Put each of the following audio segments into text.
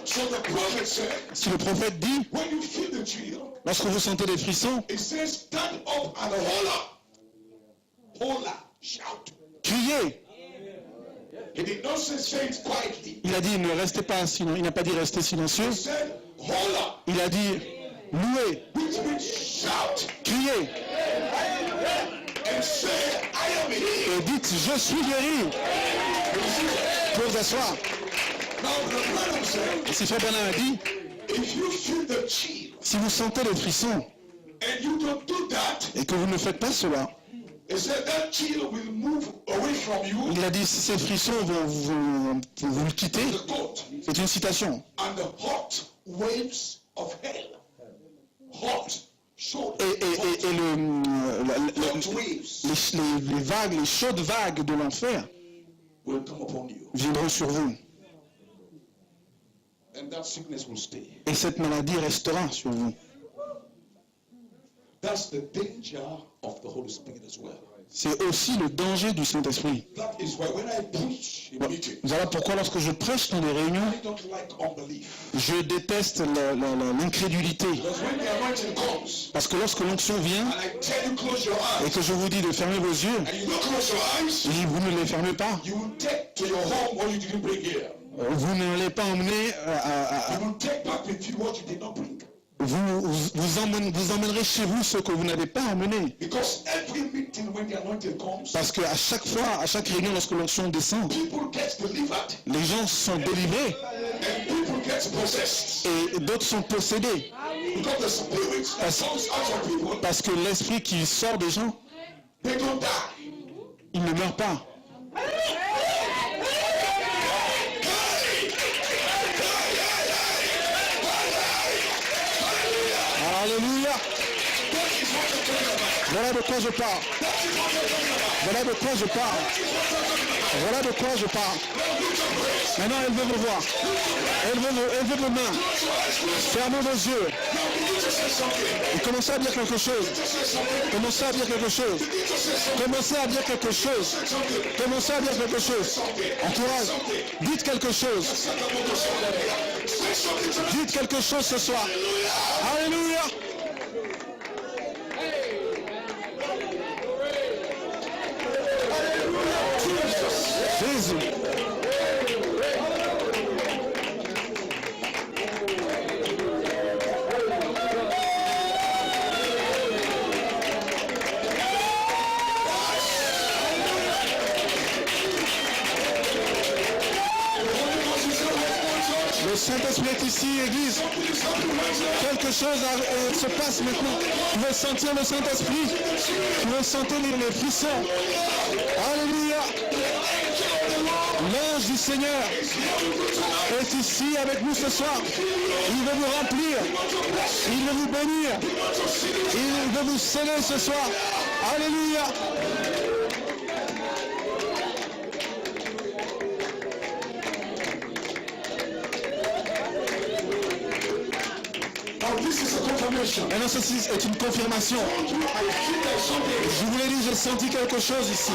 So the prophet said, Si le prophète dit, when you feel the chill, lorsque vous sentez des frissons, it says stand up and holla. Holla, shout. criez. He did not say it quietly. Il a dit, ne restez pas silencieux. Il n'a pas dit restez silencieux. He said holla, Il a dit, louez, which means shout. criez. And say, I am here. Et dites, je suis guéri. Pour vous asseoir. Now the Branham said, Et si Frère Branham a dit, if you feel the chill si vous sentez les frissons and you don't do that, et que vous ne faites pas cela, he said that chill will move away from you. il a dit, si ces frissons vont vous le quitter, The goat c'est une citation. and the hot waves of hell. Hot, so Et hot waves les vagues, les chaudes vagues de l'enfer will come upon you. viendront sur vous. And that sickness will stay. Et cette maladie restera sur vous. That's the danger of the Holy Spirit as well. C'est aussi le danger du Saint-Esprit. That is why when I preach in meetings, Voilà pourquoi lorsque je prêche dans les réunions, I don't like unbelief. je déteste l'incrédulité. Because when the anointing comes, Parce que lorsque l'onction vient and I tell you close your et eyes, que je vous dis de fermer vos yeux, and you don't close your eyes, et vous ne les fermez pas, you will take to your home what you didn't bring here. vous ne l'avez pas emmené, You will take back with you what you did not bring. vous emmènerez chez vous ce que vous n'avez pas emmené. Because every meeting when the anointing comes, Parce qu'à chaque fois, à chaque réunion, lorsque l'onction descend, people get delivered les gens sont délivrés and people get possessed. et d'autres sont possédés. Because the spirit that comes out of people, Parce que l'esprit qui sort des gens, they don't die. il ne meurt pas. Alléluia. Voilà de quoi je parle. Voilà de quoi je parle. Voilà de quoi je parle. Maintenant, elle veut me voir. Elle veut vos mains. Fermez vos yeux. Et commencez à dire quelque chose. Commencez à dire quelque chose. Commencez à dire quelque chose. Commencez à dire quelque chose. Entourage. Dites quelque chose. Dites quelque chose ce soir. Alléluia. Jésus. Le Saint-Esprit est ici, Église. Quelque chose se passe maintenant. Vous pouvez sentir le Saint-Esprit. Vous pouvez sentir les frissons. Alléluia. L'ange du Seigneur est ici avec nous ce soir. Il veut vous remplir. Il veut vous bénir. Il veut vous sceller ce soir. Alléluia. Maintenant, ceci est une confirmation. Je vous l'ai dit, j'ai senti quelque chose ici.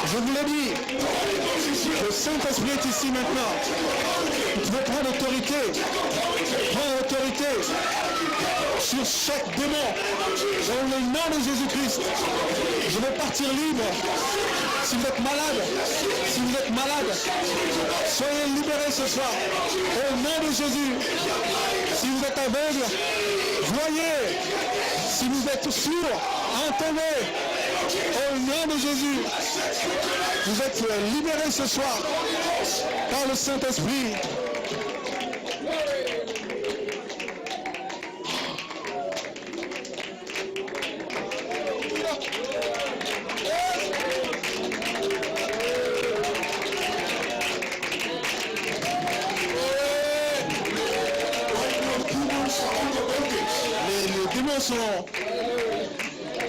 Je vous l'ai dit. Le Saint-Esprit est ici maintenant. Vous pouvez prendre autorité. Prendre autorité sur chaque démon. Dans le nom de Jésus-Christ. Je vais partir libre. Si vous êtes malade, soyez libérés ce soir. Au nom de Jésus. Si vous êtes aveugle, voyez. Si vous êtes sourd, entendez. Au nom de Jésus. Vous êtes libérés ce soir par le Saint-Esprit. Les démons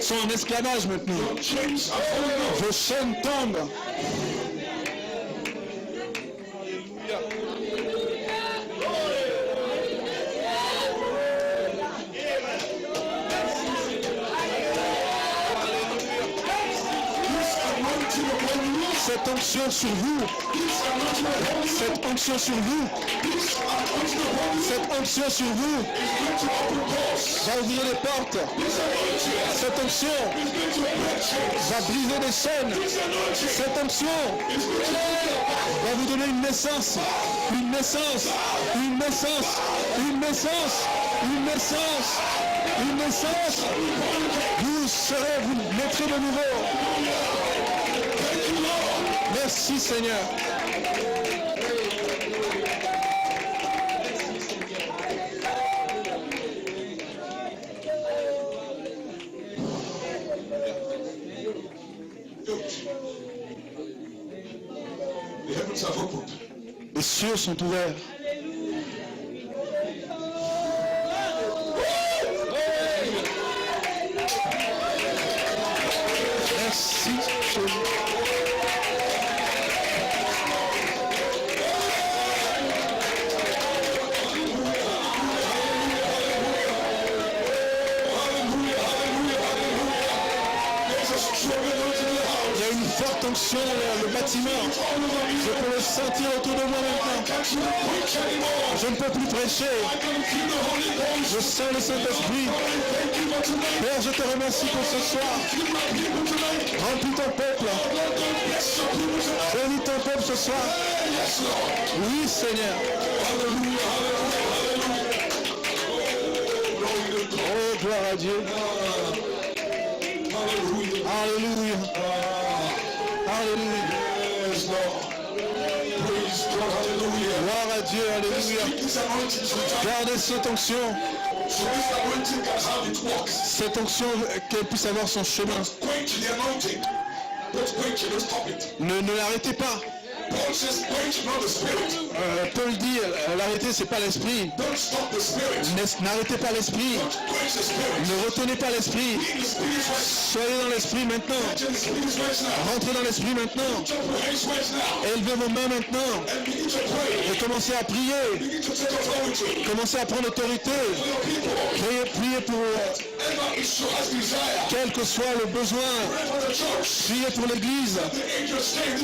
sont en esclavage maintenant. Vos chaînes tombent. Cette onction sur vous, cette onction sur vous, onction sur vous va ouvrir les portes. Cette onction va briser des chaînes. Cette onction va vous donner une naissance, une naissance, une naissance, une naissance, une naissance, une naissance. Vous serez, vous naîtrez de nouveau. Merci Seigneur. Les cieux sont ouverts. Merci. Il y a une forte onction dans le bâtiment. Je peux le sentir autour de moi maintenant. Je ne peux plus prêcher. Je sens le Saint-Esprit. Père, je te remercie pour ce soir. Remplis ton peuple. Bénis ton peuple ce soir. Oui, Seigneur. Oh, gloire à Dieu. Alléluia. Alléluia. Gloire à Dieu, alléluia. Gardez cette onction. Cette onction, qu'elle puisse avoir son chemin. Ne l'arrêtez pas. Paul dit, l'arrêter c'est pas l'esprit. N'arrêtez pas l'esprit. Ne retenez pas l'esprit. Soyez dans l'esprit maintenant. Rentrez dans l'esprit maintenant. Élevez vos mains maintenant. Et commencez à prier. Commencez à prendre autorité. Priez pour quel que soit le besoin. Priez pour l'église.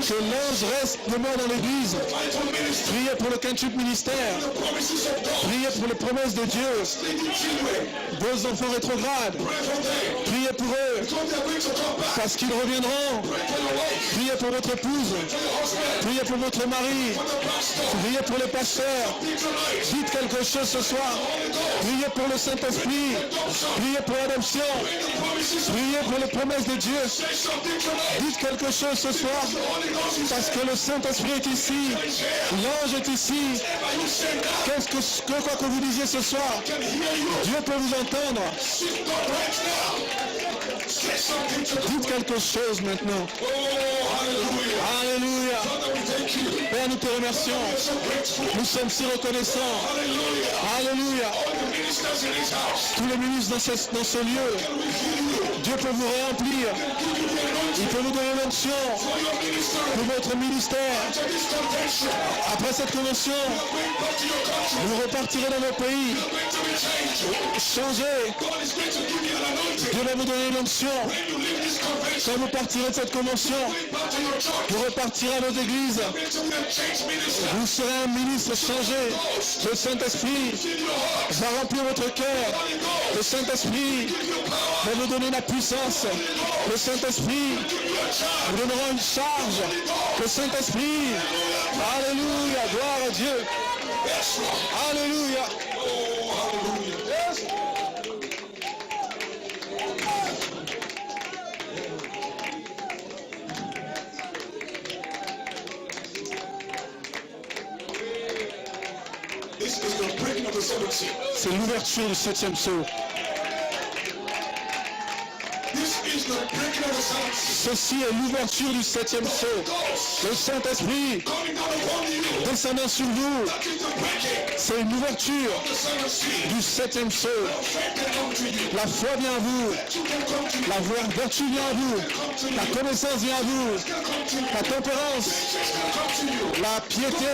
Que l'ange reste demeure dans l'église. Priez pour le quintuple ministère. Priez pour les promesses de Dieu. Vos enfants rétrogrades. Priez pour eux. Parce qu'ils reviendront. Priez pour votre épouse. Priez pour votre mari. Priez pour les pasteurs. Dites quelque chose ce soir. Priez pour le Saint-Esprit. Priez pour l'adoption. Priez pour les promesses de Dieu. Dites quelque chose ce soir. Parce que le Saint-Esprit est ici. L'ange est ici. Quoi que vous disiez ce soir, Dieu peut vous entendre. Dites quelque chose maintenant. Alléluia. Père, nous te remercions. Nous sommes si reconnaissants. Alléluia. Tous les ministres dans ce lieu, Dieu peut vous remplir. Il peut vous donner l'onction pour votre ministère. Après cette convention, vous repartirez dans vos pays. Changez. Dieu va vous donner l'onction. Quand vous partirez de cette convention, vous repartirez à vos églises. Vous serez un ministre changé. Le Saint-Esprit va remplir votre cœur. Le Saint-Esprit va vous donner la puissance. Le Saint-Esprit vous donnera une charge. Le Saint-Esprit, alléluia, gloire à Dieu. Alléluia. C'est l'ouverture du 7e sceau. Ceci est l'ouverture du 7e sceau. Le Saint-Esprit descendant sur vous. C'est une ouverture du 7e sceau. La foi vient à vous. La vertu vient à vous. La connaissance vient à vous. La tempérance. La piété.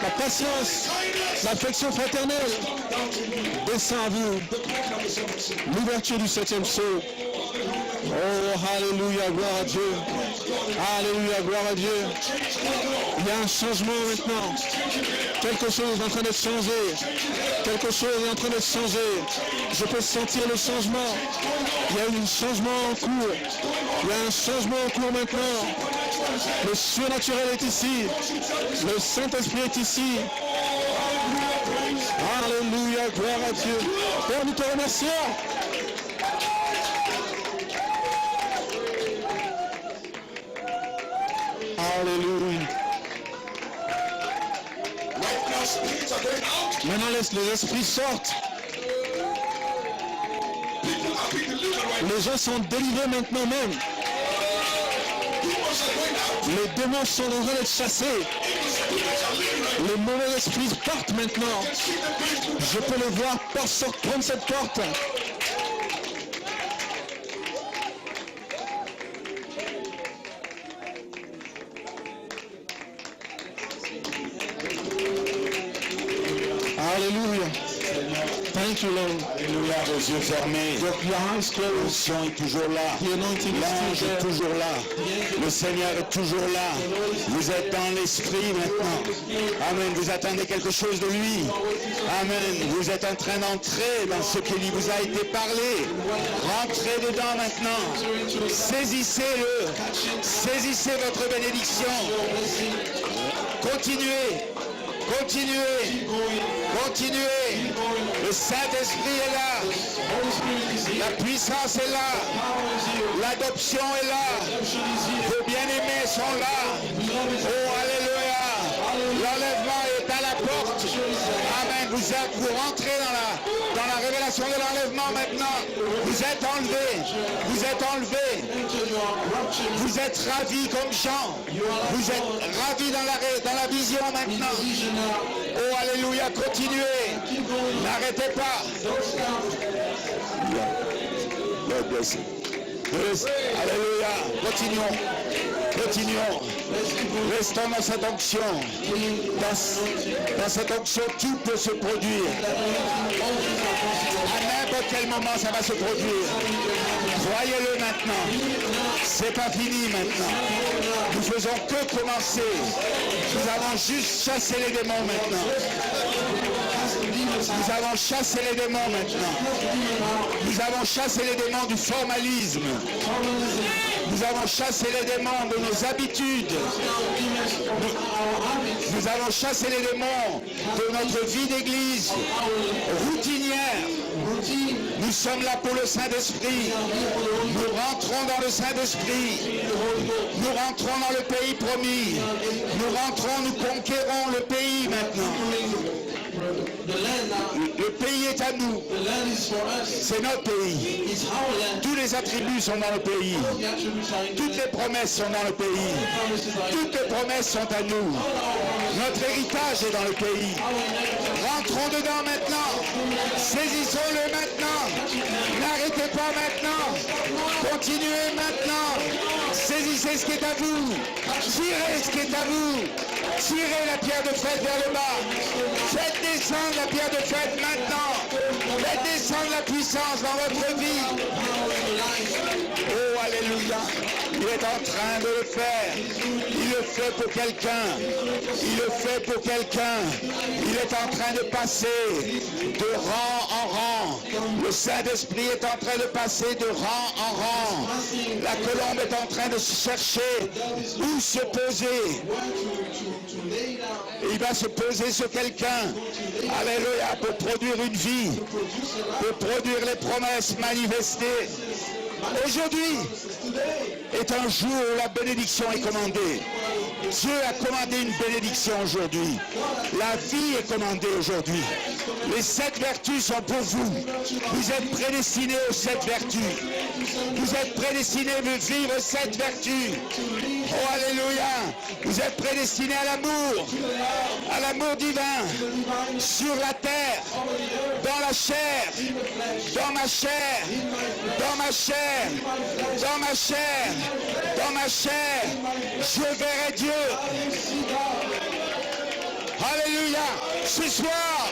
La patience. L'affection fraternelle descend à vous. L'ouverture du 7e sceau. Oh, alléluia, gloire à Dieu. Alléluia, gloire à Dieu. Il y a un changement maintenant. Quelque chose est en train d'être changé. Quelque chose est en train d'être changé. Je peux sentir le changement. Il y a un changement en cours. Il y a un changement en cours maintenant. Le surnaturel est ici. Le Saint-Esprit est ici. Alléluia, gloire à Dieu. Père, nous te remercions. Alléluia. Maintenant, laisse les esprits sortent. Les gens sont délivrés maintenant même. Les démons sont en train d'être chassés. Les mauvais esprits partent maintenant. Je peux le voir prendre cette porte. Alléluia. Thank you, Lord. Alléluia, les yeux fermés. L'onction est toujours là. L'ange est toujours là. Le Seigneur est toujours là. Vous êtes dans l'esprit maintenant. Amen. Vous attendez quelque chose de lui. Amen. Vous êtes en train d'entrer dans ce qui vous a été parlé. Rentrez dedans maintenant. Saisissez-le. Saisissez votre bénédiction. Continuez. Continuez, continuez. Le Saint-Esprit est là. La puissance est là. L'adoption est là. Vos bien-aimés sont là. Oh, alléluia. L'enlèvement est à la porte. Amen. Vous rentrez dans la révélation de l'enlèvement maintenant. Vous êtes enlevés. Vous êtes enlevés. Vous êtes ravis comme Jean. Vous êtes ravis dans la vision maintenant. Oh, alléluia, continuez. N'arrêtez pas. Alléluia, continuons. Continuons. Restons dans cette onction. Dans cette onction, tout peut se produire. À n'importe quel moment, ça va se produire. Croyez-le maintenant. C'est pas fini maintenant. Nous faisons que commencer. Nous avons juste chassé les démons maintenant. Nous avons chassé les démons maintenant. Nous avons chassé les démons du formalisme. Nous avons chassé les démons de nos habitudes. Nous avons chassé les démons de notre vie d'église routinière. Nous sommes là pour le Saint-Esprit. Nous rentrons dans le Saint-Esprit. Nous rentrons dans le pays promis. Nous rentrons, nous conquérons le pays maintenant. Le pays est à nous. C'est notre pays. Tous les attributs sont dans le pays. Toutes les promesses sont dans le pays. Toutes les promesses sont à nous. Notre héritage est dans le pays. Rentrons dedans maintenant. Saisissons-le maintenant. N'arrêtez pas maintenant. Continuez maintenant. Saisissez ce qui est à vous. Tirez ce qui est à vous. Tirez la pierre de fête vers le bas. Faites descendre la pierre de fête maintenant. Faites descendre la puissance dans votre vie. Oh, alléluia. Il est en train de le faire. Il le fait pour quelqu'un. Il le fait pour quelqu'un. Il est en train de passer de rang en rang. Le Saint-Esprit est en train de passer de rang en rang. La colombe est en train de chercher où se poser. Il va se poser sur quelqu'un. Alléluia, pour produire une vie. Pour produire les promesses manifestées. Aujourd'hui est un jour où la bénédiction est commandée. Dieu a commandé une bénédiction aujourd'hui. La vie est commandée aujourd'hui. Les 7 vertus sont pour vous. Vous êtes prédestinés aux 7 vertus. Vous êtes prédestinés à vivre 7 vertus. Oh, alléluia. Vous êtes prédestinés à l'amour divin, sur la terre, dans la chair, dans ma chair, dans ma chair, dans ma chair, dans ma chair. Je verrai Dieu. Alléluia. Ce soir,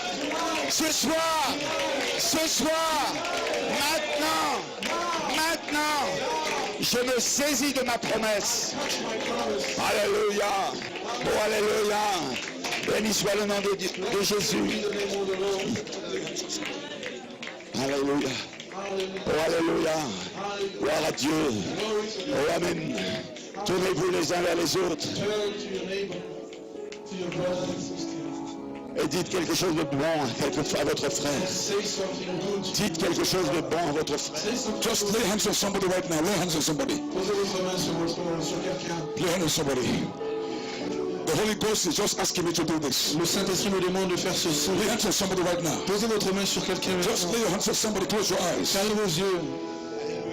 maintenant, Je me saisis de ma promesse. Alléluia. Oh, alléluia. Béni soit le nom de Jésus. Alléluia. Oh, alléluia. Gloire à Dieu. Oh, amen. Tournez-vous les uns vers les autres. Et dites quelque chose de bon à votre frère. Dites quelque chose de bon à votre frère. Just lay hands on somebody right now. Lay hands on somebody. Lay hands on somebody. The Holy Ghost is just asking me to do this. Le Saint-Esprit me demande de faire ceci. Lay hands on somebody right now. Posez votre main sur quelqu'un. Just lay your hands on somebody. Close your eyes. Fermez vos yeux.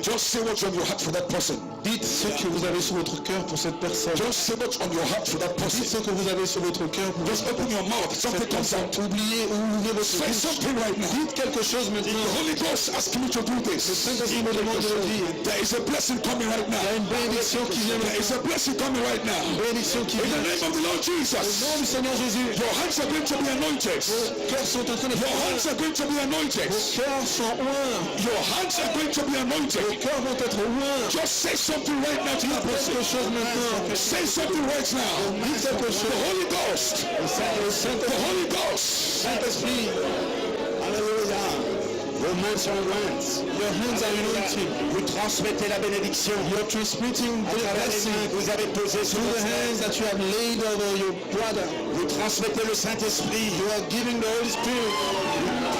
Just say what's on your heart for that person. Dites ce que vous avez sur votre cœur pour cette personne. Just say what's on your heart for that Dites person. ce que vous avez sur votre cœur pour Just open your mouth. Something cette comes personne. out. Oubliez ou ouvrez votre Say bouche. something right now. Dites quelque chose The maintenant. Holy Ghost asking me to do Le this. Saint-Esprit me demande de le dire. There is a blessing coming right Il y a now. une bénédiction qui vient There is maintenant. a blessing coming right now. Une bénédiction qui In the vient. name of the Lord Au nom Jesus. du Seigneur Jésus. Your hands are going to be anointed. Vos cœurs sont en train de Your faire. hands are going to be anointed. Vos cœurs sont loin. Your hands are going to be Vos anointed. cœurs vont être loin. Just say something right now to that person. Quelque chose maintenant. Say something right now. Dites quelque The chose. Holy Ghost. The Holy Ghost. Saint-Esprit. Alléluia. Vos mains sont jointes. Your hands are anointed. Vous transmettez la bénédiction. You're transmitting À the travers les blessing mains que vous avez posées sur through the votre frère. hands that you have laid over your brother. Vous transmettez le Saint-Esprit. You are giving the Holy Spirit,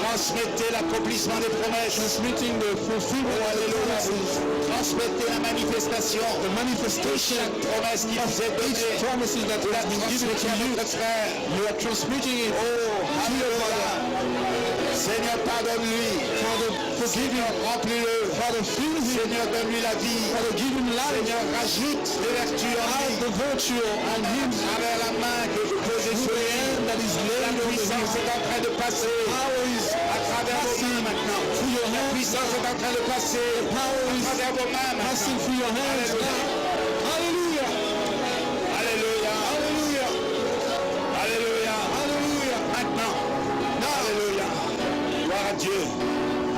Transmettez l'accomplissement des promesses. transmitting the fulfillment Oh, of the alléluia. promises, Vous transmettez la manifestation the de manifestation chaque promesse qui vous est of each donnée. promises that Vous la has been given transmettez to à you. votre frère. You are transmitting it Oh, to your brother. alléluia. Seigneur, pardonne-lui. Father, forgive him. Seigneur, remplis-le. Father, fill him. Seigneur, donne-lui la vie. Father, give him life. Seigneur, rajoute des vertus en Add lui. the virtue on him. À travers la main que vous posez sur Through the lui. hand that is La laid over puissance him. est en train de passer. Power is À travers vos mains maintenant. through your La hands. puissance est en train de passer. Power À is travers vos mains passing maintenant. through your hands Alléluia. now. Hallelujah. Alléluia. Hallelujah. Alléluia. Hallelujah. Maintenant. Alléluia. Gloire à Dieu.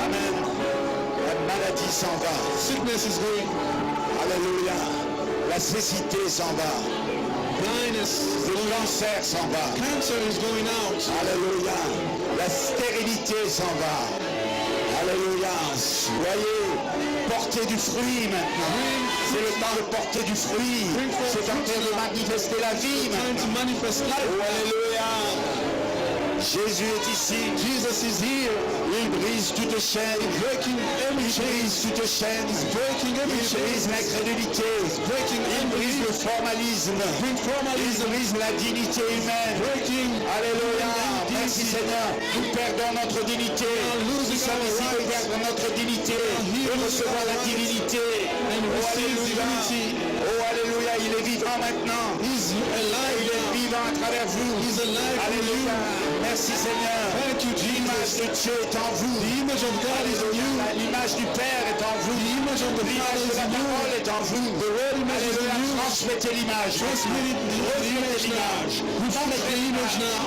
Amen. La maladie s'en va. Sickness is going. Alléluia. La cécité s'en va. Blindness. Le cancer s'en va. Cancer is going out. Alléluia. La stérilité s'en va. Alléluia. Soyez portez du fruit maintenant. C'est le temps de porter du fruit. C'est en train de manifester la vie Time maintenant. to manifest life. Oh, alléluia. Jésus est ici. Jesus is here. Il brise toute chaîne. Breaking every Il chain. brise toute chaîne. Breaking every Il chain. brise l'incrédulité. Breaking Il brise le formalisme. Bring Il formalism. brise la dignité humaine. Breaking. Alléluia. Merci Seigneur. Nous perdons notre dignité. Nous sommes ici pour perdre notre dignité et recevoir la divinité. Oh alléluia. Oh alléluia. Il est vivant maintenant. He's alive. Il est vivant à travers vous. He's alive. Alléluia. Merci Seigneur. Thank you, L'image Jesus. de Dieu est en vous. The image of God is in you. Alléluia. L'image du Père est en vous. The image of the L'image Father de is la in you. parole est en vous. The word image is in Alléluia. you. Transmettez l'image. Transmit it, the Transmettez image now. l'image. Reflect the image now.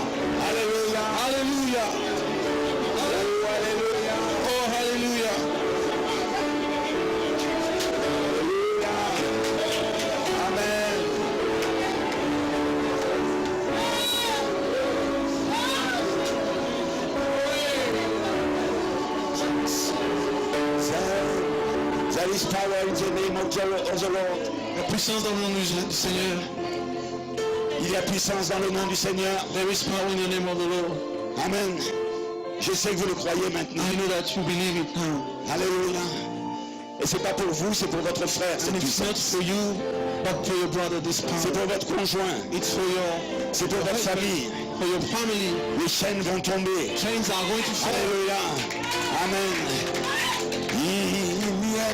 Alléluia. Hallelujah. Oh, alléluia. Oh, hallelujah. Amen. There is power in the name of the Lord. La puissance dans le nom du Seigneur. Il y a puissance dans le nom du Seigneur. There is power in the name of the Lord. Amen. Je sais que vous le croyez maintenant. I know that you believe it now. Alléluia. Et c'est pas pour vous, c'est pour votre frère. And Cette it's not puissance. for you, but for your brother, this C'est power. pour votre conjoint. It's for your C'est pour votre famille. for your family. Les chaînes vont tomber. Chains are going to fall. Alléluia. Amen. Il y a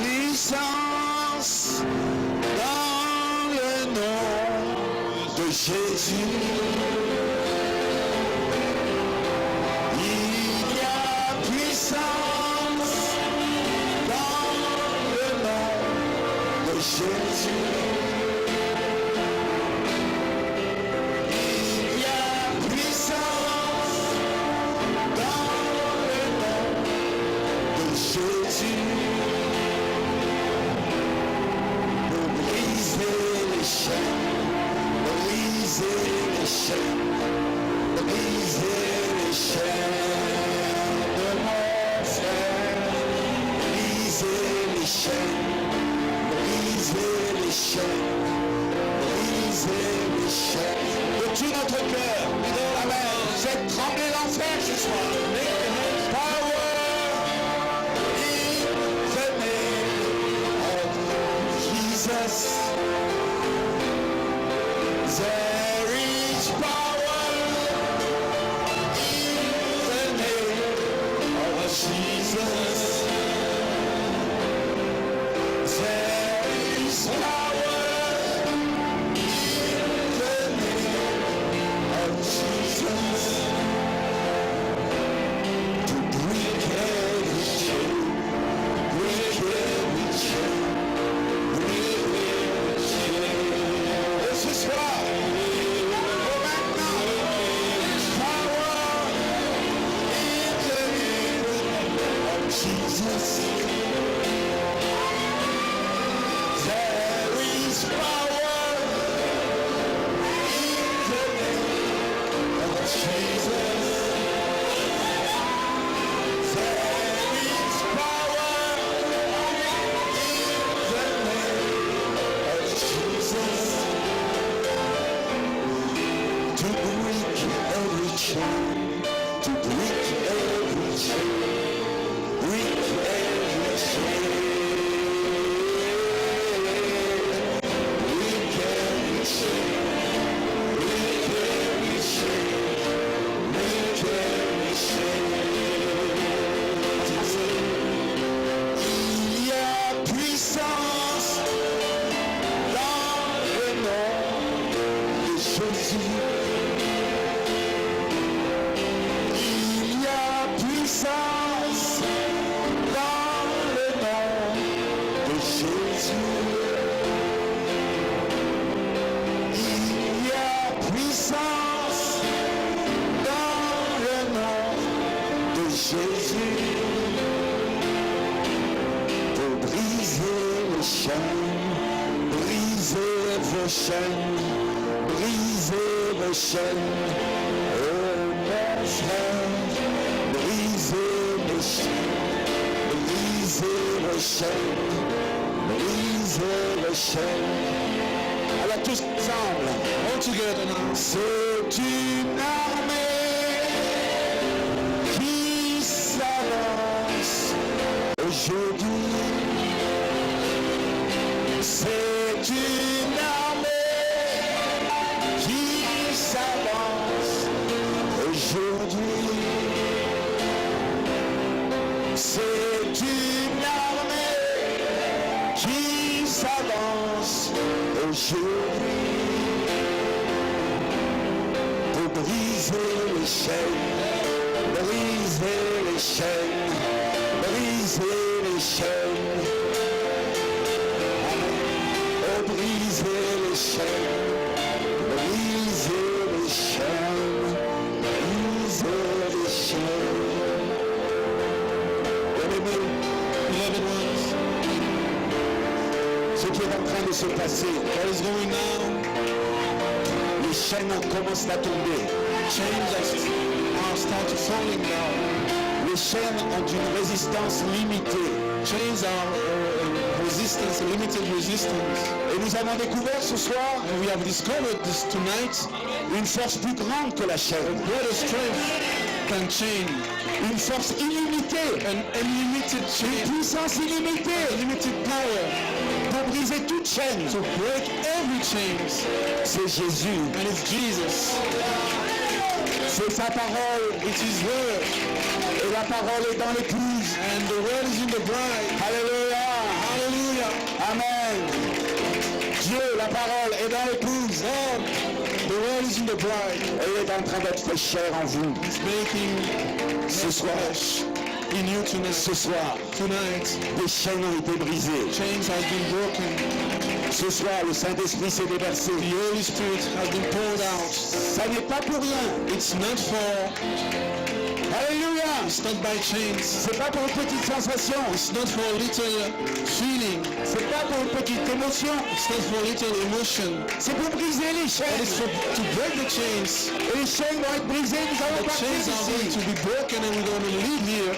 puissance dans le nom de Jésus. Il y a puissance dans le nom de Jésus. Il y a puissance dans le nom de Jésus. chaînes, brisez vos chaînes. Oh mon frère, brisez vos chaînes, brisez vos chaînes, brisez vos chaînes. Alors tous ensemble, All together now. c'est une armée qui s'avance aujourd'hui. C'est une armée qui s'avance aujourd'hui. C'est une armée qui s'avance aujourd'hui. Pour briser les chaînes, briser les chaînes, briser les chaînes. Oh, briser les chaînes, briser les chaînes, briser les chaînes. Bien-aimés, Beloved ones, ce qui est en train de se passer, what is going now? les chaînes commencent à tomber. Chains are starting falling down. Les chaînes ont une résistance limitée. Chains are resistance, limited resistance. Et nous avons découvert ce soir And we have discovered this tonight. une force plus grande que la chaîne. Greater strength than chain. Une force illimitée. An unlimited Une chain. puissance illimitée Unlimited power pour briser toute chaîne. to break every chains. C'est Jésus. And it's Jesus. C'est sa parole. It's His word. Et la parole est dans l'épouse. And the word is in the bride. Alléluia. Hallelujah. Amen. Dieu, la parole est dans l'épouse. God, the word is in the bride. Elle est en train d'être chair en vous. It's making Ce soir, flesh in you tonight. ce soir, Tonight, des chaînes ont été brisées. chains have been broken. Ce soir, le Saint-Esprit s'est déversé. The Holy Spirit has been poured out. Ça n'est pas pour rien. It's not for, Alléluia. it's not by chains. C'est pas pour une petite sensation. It's not for a little feeling. C'est pas pour une petite émotion. It's not for a little emotion. C'est pour briser les But chaînes. it's for, to break the chains. Et les chaînes vont être brisées. Nous allons The partir chains are going d'ici. to be broken and we're going to leave here.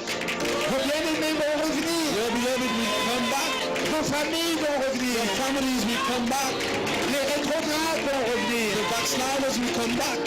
Vos bien-aimés vont revenir. Your beloved will come back. Vos familles vont revenir. Your families will come back. Les rétrogrades vont revenir. The backsliders will come back.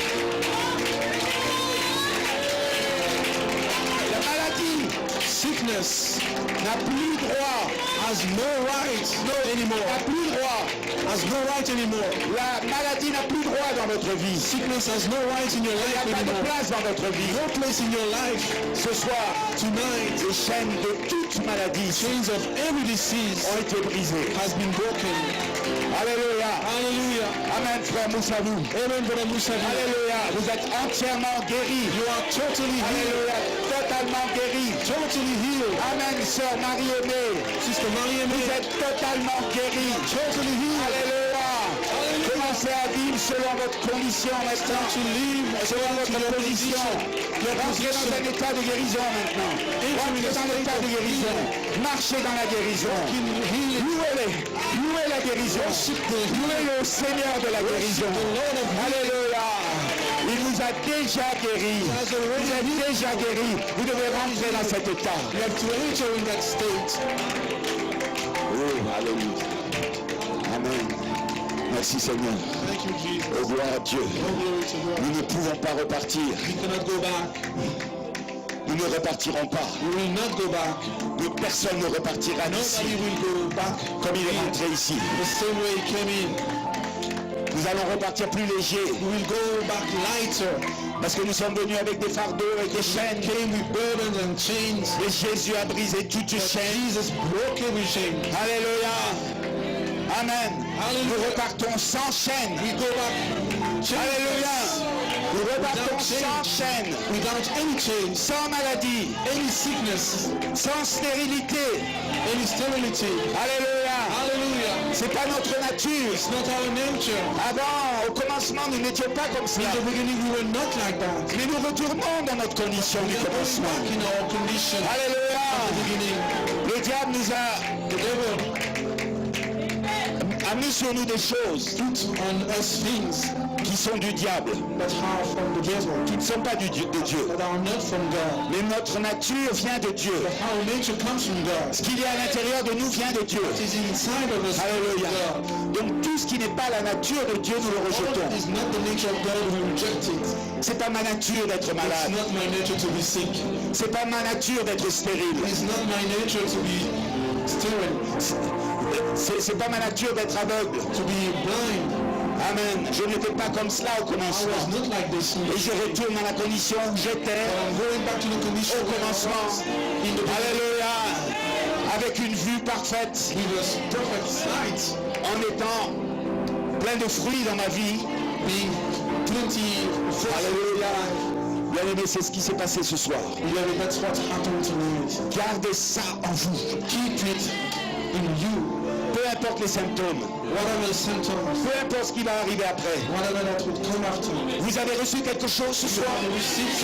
La maladie Sickness n'a plus droit. has no right anymore. N'a plus droit. Has no right anymore. La maladie n'a plus droit dans votre vie. Sickness has no right in your Il n'y life a pas de anymore. place dans votre vie. No place in your life. Ce soir, Tonight, les chaînes de toute maladie chains of every disease ont été brisées. has been broken. Alléluia. Hallelujah. Amen, frère Moussavou. Amen, Brother Musavi. Alléluia. Vous êtes entièrement guéris. You are totally healed. Alléluia. Totalement guéris. Totally healed. Amen, sœur Marie-Aimée. Sister Marie-Aimée. Vous êtes totalement guéris. Totally healed. Alléluia. Hallelujah. Commencez à vivre selon votre condition maintenant. To live Selon according to votre your position. position. Your Rentrez dans un position. état de guérison maintenant. Rentrez dans l'état de guérison. Marchez dans la guérison. Healing. Louez la guérison. Louez le Seigneur de la guérison. The Lord of Alléluia. Il vous a déjà guéri. has Vous already êtes healed. déjà guéri. Vous devez rentrer dans cet état. You have to enter in that state. Oh, alléluia. Amen. Merci Seigneur. Thank you, Jesus. Oh, gloire à Dieu. Oh, glory to God. Nous ne pouvons pas repartir. We cannot go back. Nous ne repartirons pas. We will not go back. Personne ne repartira d'ici Nobody will go back comme il est rentré ici. the same way he came in. Nous allons repartir plus légers We will go back lighter. parce que nous sommes venus avec des fardeaux et des chaînes. Came with burdens and chains. Et Jésus a brisé toute chaîne. Jesus broke every chain. Alléluia. Amen. Nous Hallelujah. repartons sans chaîne. We go back chainless. Alléluia. Nous repartons sans chaîne, Without any chains, sans maladie, any sickness, sans stérilité. any sterility. Alléluia. Hallelujah. C'est pas notre nature. It's not our nature. Avant, au commencement, nous n'étions pas comme In cela. the beginning we were not like that. Mais nous retournons dans notre condition We du are going commencement. back in our condition at the Alléluia. beginning. Le diable nous a The devil a mis sur nous des choses put on us things qui sont du diable, that are from the devil, qui ne sont pas de Dieu. that are not from God. Mais notre nature vient de Dieu. But our nature comes from God. Ce qu'il y a à l'intérieur de nous vient de Dieu. It is inside of us. Alléluia. God. Donc tout ce qui n'est pas la nature de Dieu, nous le All rejetons. that is not the nature of God, we reject it. C'est pas ma nature d'être It's malade. not my nature to be sick. C'est pas ma nature d'être stérile. It's not my nature to be sterile, C'est pas ma nature d'être aveugle. to be blind. Amen. Je n'étais pas comme cela au I was commencement. not like this. Et je retourne à la condition où j'étais But I'm going back to the condition au where I commencement. was in the beginning Alléluia. Avec une vue parfaite. with a perfect sight, En étant plein de fruits dans ma vie. being plenty of Alléluia. Bien aimé, c'est ce qui s'est passé ce soir. Beloved, that's what happened tonight. Gardez ça en vous. Keep it in you. Peu importe les symptômes. Whatever the symptoms, Peu importe ce qui va arriver après. whatever that would come after. Vous avez reçu quelque chose ce soir.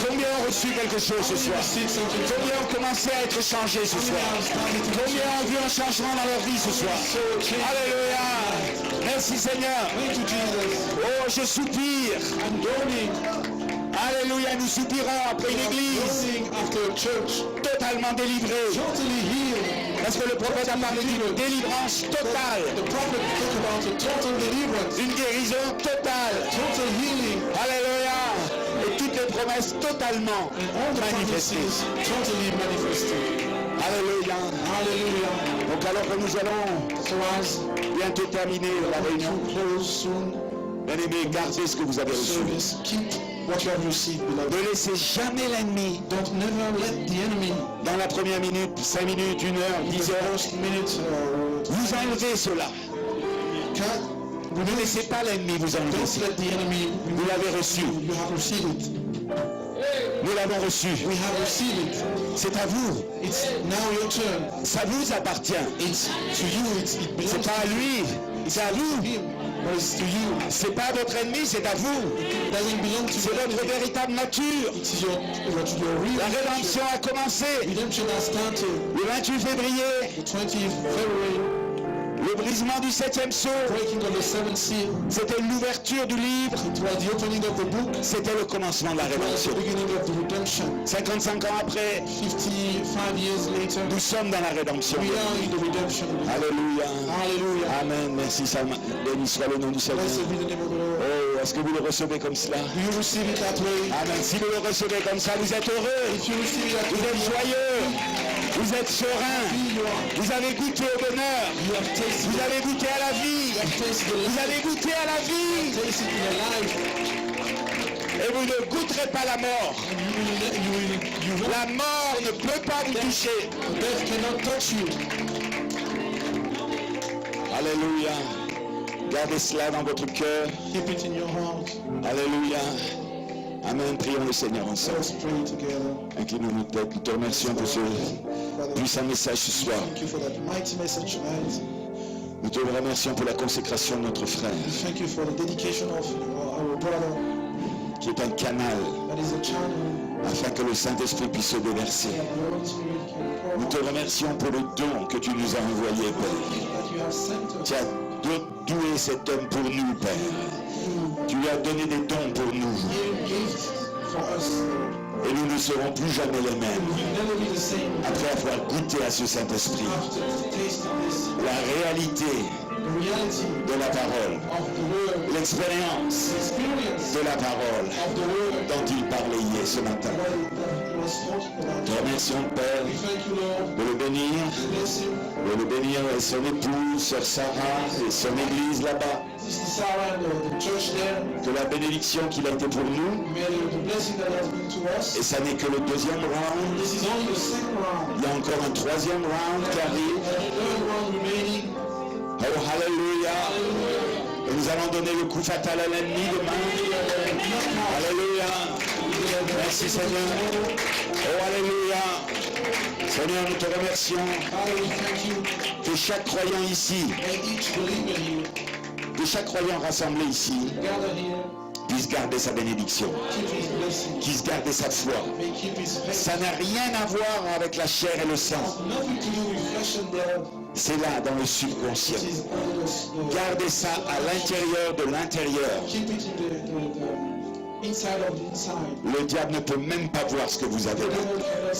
Combien ont reçu quelque chose ce soir? Receive something. Combien ont commencé à être changés ce soir? Combien ont vu un changement dans leur vie ce soir? Alléluia. Merci Seigneur. Thank you, Jesus. Oh, je soupire. I'm groaning. Alléluia, nous soupirons après une église Groaning after a church. totalement délivrée. Totally healed. Parce que le prophète a parlé d'une délivrance totale. The prophet talked about a total deliverance. Une guérison totale. Total healing. Alléluia. Et toutes les promesses totalement And all the manifestées. promises totally manifested. Alléluia. Hallelujah. Donc alors que nous allons So as bientôt terminer la réunion, to close soon bien aimé, gardez ce que vous avez reçu. service, keep what you have received, beloved. Ne laissez jamais l'ennemi Don't never let the enemy, dans la première minute, 5 minutes, 1 heure, in 10 the heures, first minute, vous enlever cela. Ne laissez pas l'ennemi vous enlever. don't let the enemy, Vous l'avez reçu. you have received it. Nous l'avons reçu. We have received it. C'est à vous. It's now your turn. Ça vous appartient. It's to you. It belongs C'est pas à to lui. C'est à vous. him, but it's to you. C'est pas à votre ennemi, c'est à vous. It doesn't belong to C'est you. votre véritable nature. It is your real La nature. rédemption a commencé Redemption has started. le 28 février. The 20th February, Le brisement du 7e sceau, breaking of the seventh seal. c'était l'ouverture du livre. It was the opening of the book. C'était le commencement de la It was rédemption. the beginning of the redemption. 55 ans après, 55 years later, nous sommes dans la rédemption. we are in the redemption. Alléluia. Hallelujah. Amen. Merci, Sam. Béni soit le nom du Seigneur. Blessed be the name of the Lord. Oh, est-ce que vous le recevez comme cela? Do you receive it that way? Amen. Si vous le recevez comme ça, vous êtes heureux. If you receive it that Vous êtes way, joyeux. Vous êtes serein. you are. Vous avez goûté au bonheur. You have tasted Vous it. avez goûté à la vie. You have tasted Vous the avez goûté à la vie. tasted in your life. Et vous ne goûterez pas la mort. You will La mort ne peut pas vous toucher. death cannot touch you. Alléluia. Gardez cela dans votre cœur. Keep it in your heart. Alléluia. Amen. Prions le Seigneur ensemble. Let's pray together. Inclinons nos têtes. Nous te remercions pour ce puissant message ce soir. Thank you for that mighty message tonight. Nous te remercions pour la consécration de notre frère, Thank you for the dedication of our brother. qui est un canal That is a channel afin que le Saint-Esprit puisse se déverser. that the Holy Spirit can Nous pour te remercions pour le don que tu nous as envoyé, Père. that you have sent us. Tu as doué cet homme pour nous, Père. Tu lui as donné des dons pour nous. Give gift for us. Et nous ne serons plus jamais les mêmes We'll never be the same après avoir goûté à ce Saint-Esprit. after tasting this. La réalité The reality de la parole, of the word, l'expérience experience de la parole of the word dont il parlait hier ce matin. that was spoken about. Te remercions, Père, We thank you, Lord. de le bénir, Bless him. de le bénir et son épouse, Sœur Sarah et son église là-bas. Sister Sarah and the church there. De la bénédiction qu'il a été pour nous. May the blessing that has been to us. Et ça n'est que le deuxième round. This is only the second round. Il y a encore un troisième round qui arrive. And the third round remaining. Oh, hallelujah. Et nous allons donner le coup fatal à l'ennemi demain. Alléluia. Merci Seigneur. Oh, alléluia. Seigneur, nous te remercions Father, we thank you. que chaque croyant ici, May each believer here, que chaque croyant rassemblé ici, gather here, puisse garder sa bénédiction, keep his blessing. puisse garder sa foi. May keep his faith. Ça n'a rien à voir avec la chair et le sang. Nothing to do with flesh and blood. C'est là, dans le subconscient. It is under the Gardez ça à l'intérieur de l'intérieur. keep it in the inside of the inside. Le diable ne peut même pas voir ce que vous avez The là. devil cannot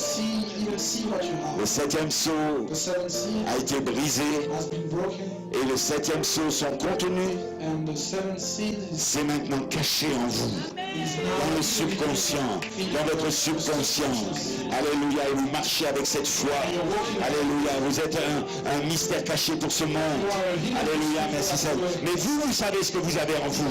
even see what you Le have. 7e sceau The seventh seal a été brisé has been broken, et le 7e sceau, son contenu, and the seventh seal is c'est maintenant caché en vous, dans now le subconscient, dans votre subconscient. Alléluia, et vous marchez avec cette foi. Alléluia, vous êtes un mystère caché pour ce monde. Alléluia, merci Seigneur. Mais vous savez ce que vous avez en vous.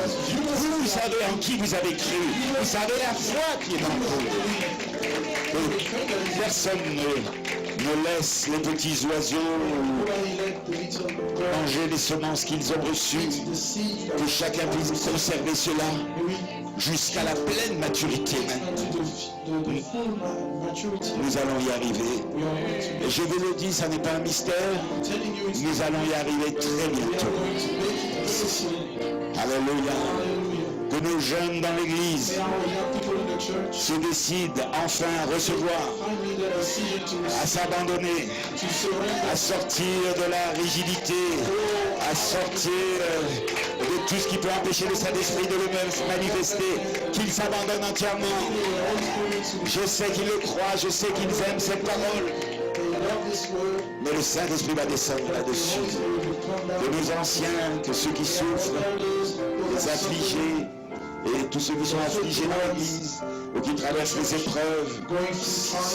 Vous savez en qui vous avez cru. Vous savez la foi qui est en vous. Et personne ne laisse les petits oiseaux nobody let the little bird manger les semences qu'ils ont reçues. the seed Que chacun puisse conserver cela jusqu'à la pleine maturité. to the full maturity. Nous allons y arriver. We are going to Et je vous le dis, ça n'est pas un mystère. I'm telling you, it's Nous allons y arriver très bientôt. going to make it very soon. Alléluia. Hallelujah. Que nos jeunes dans l'église May our young people in the church se décident enfin à recevoir, finally the decision à s'abandonner, to surrender, à sortir de la rigidité, à sortir de tout ce qui peut empêcher le Saint-Esprit de le manifester, qu'ils s'abandonnent entièrement. the Holy Spirit to Je sais qu'ils le croient, je sais qu'ils aiment cette parole, they love this word. mais le Saint-Esprit va descendre The là-dessus. Holy Spirit will come down. Que nos anciens, que ceux qui souffrent, Elders, les affligés, et tous ceux qui sont affligés dans l'église, ou qui traversent les épreuves, going through trials.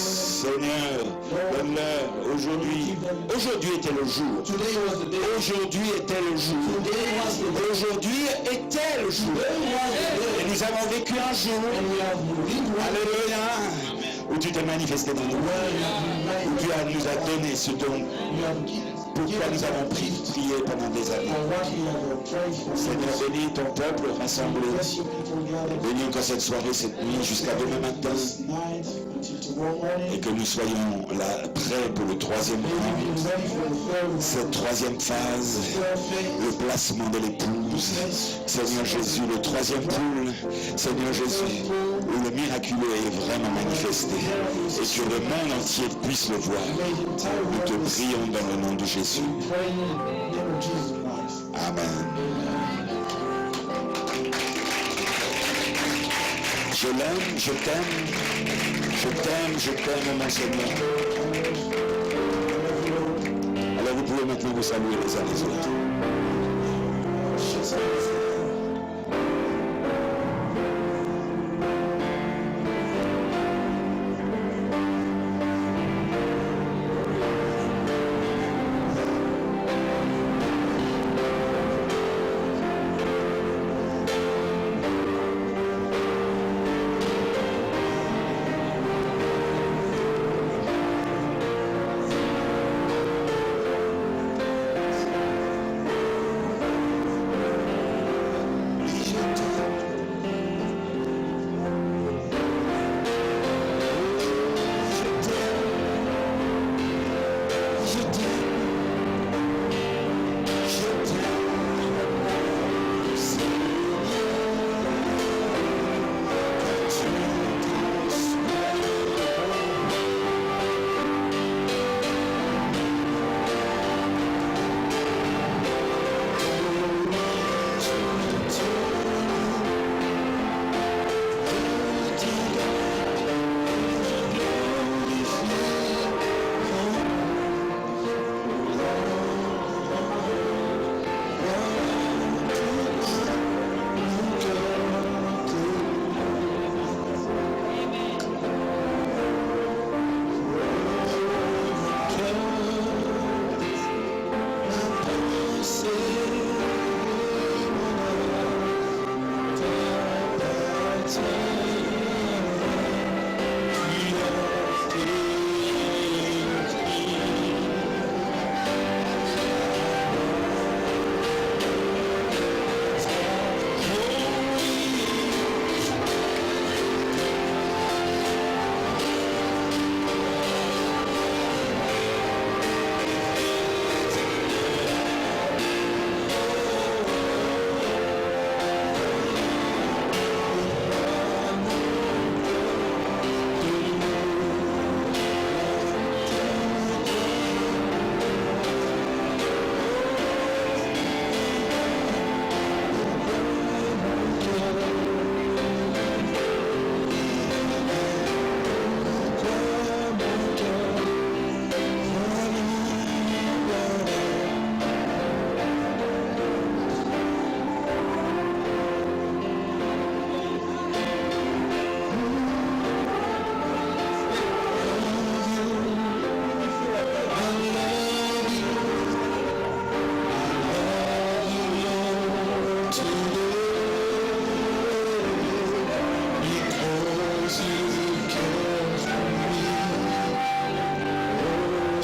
Seigneur, donne-leur aujourd'hui. Aujourd'hui était le jour. Today was the day. Aujourd'hui était le jour. Today was the day. Aujourd'hui était le jour. Et nous avons vécu un jour, And we have lived one alléluia, où tu t'es manifesté dans nous. Où tu nous as donné ce dont, you have given pourquoi nous avons prié pendant des années. for what we have prayed for. Seigneur, bénis ton peuple rassemblé. Bless your people gathered Bénis encore cette soirée, cette nuit, jusqu'à demain matin. this night until tomorrow morning. Et que nous soyons là, prêts pour le troisième May we round. be ready for the third Cette troisième phase, third phase. le placement de l'épouse. Seigneur Jésus, le troisième poule. Seigneur Jésus, où le miraculeux est vraiment manifesté. Et que le monde entier puisse le voir. May the entire Nous te world prions dans le nom de Jésus. pray in the name of Jesus Christ. Amen. Je l'aime, je t'aime, je t'aime, je t'aime, mon Seigneur. Alors vous pouvez maintenant vous saluer les uns les autres.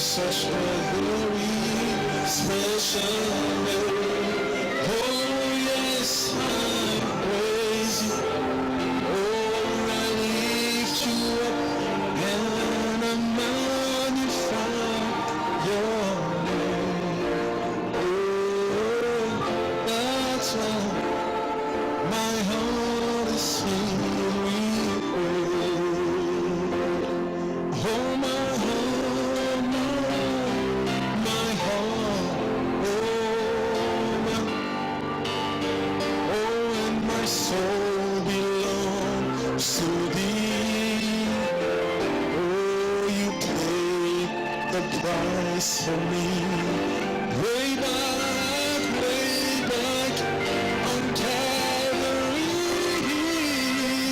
such a very special way. Oh yes, I praise you. Oh, I lift you up and I magnify your name. Oh, that's why my heart is filled with praise. Oh, my heart, my heart, oh, and my soul belongs to thee. Oh, you paid the price for me. Way back on Calvary.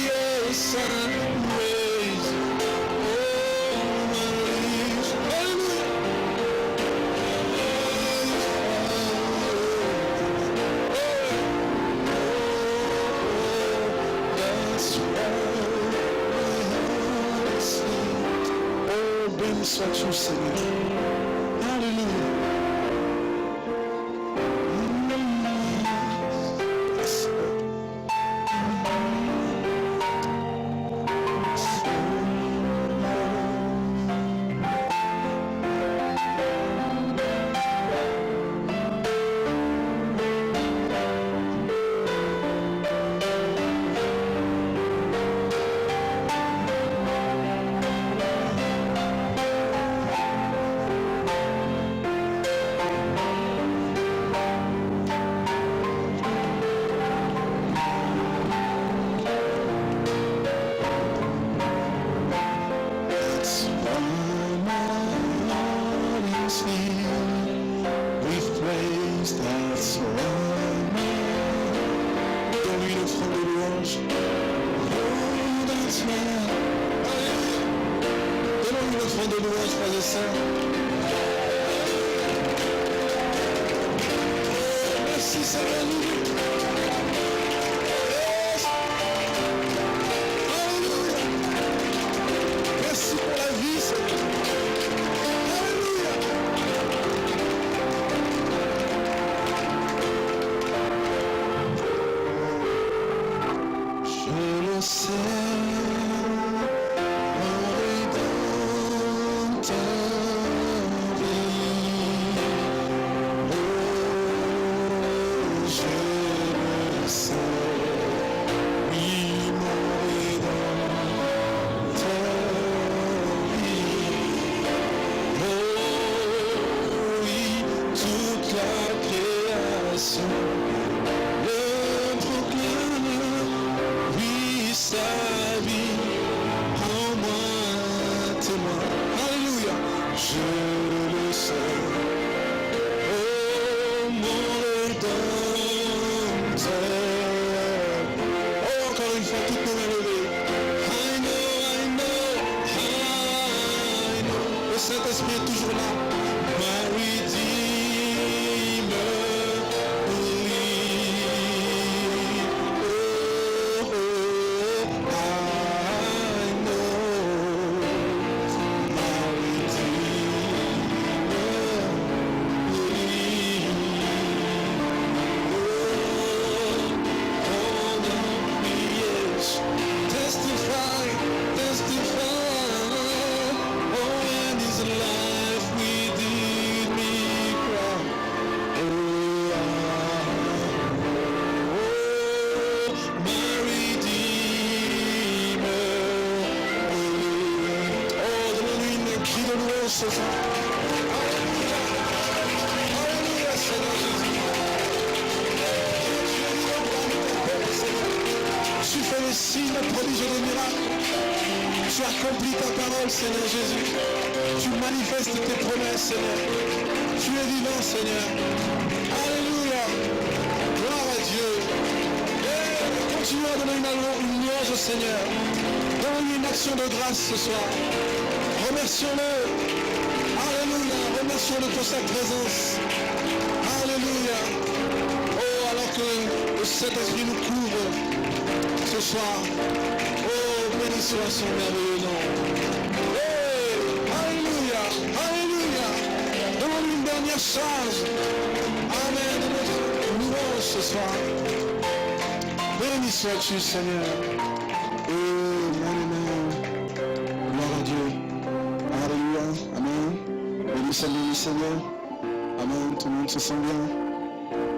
Yes, I'm raised. Oh, my lips. That's why my heart sings. Oh, béni sois-tu, Seigneur. Hallelujah. Yes, Lord. That's why my heart is filled with praise. That's why donne-lui une offrande de louange. Oh, that's why. Alléluia. Donnons-lui une offrande de louange, frères et sœurs. Merci Seigneur. Yes. Alléluia. Merci pour la vie, Seigneur. Alléluia. Je le sais, mon Rédempteur vit. Oh, je le sais, oui, mon Rédempteur vit. Oh, oui, toute la création le proclame, oui, sa vie en moi témoin. Alléluia, je le sais. Oh, mon Rédempteur. Oh, encore une fois, toutes nos mains levées. I know. Le Saint-Esprit est toujours là. My Redeemer lives. Oh, I know. My Redeemer lives. Oh, no, yes. Testify. Oh, and his life within me cry. Oh, my Redeemer. Oh, donne-lui une cri de louange ce soir. Alléluia, Seigneur Jésus. Tu fais les signes, les prodiges et les miracles. Tu accomplis ta parole, Seigneur Jésus. Tu manifestes tes promesses, Seigneur. Tu es vivant, Seigneur. Alléluia. Gloire à Dieu. Et continue à donner une louange au Seigneur. Donne-lui une action de grâce ce soir. Remercions-le. Alléluia. Remercions-le pour sa présence. Alléluia. Oh, alors que le Saint-Esprit nous couvre ce soir. Oh, béni soit son merveilleux nom. Hey, alléluia, alléluia. Seigneur, change. Amen. Louange ce soir. Béni sois-tu, Seigneur. Amen. Gloire à Dieu. Alléluia. Amen. Béni soit le Seigneur. Amen. Tout le monde se sent bien.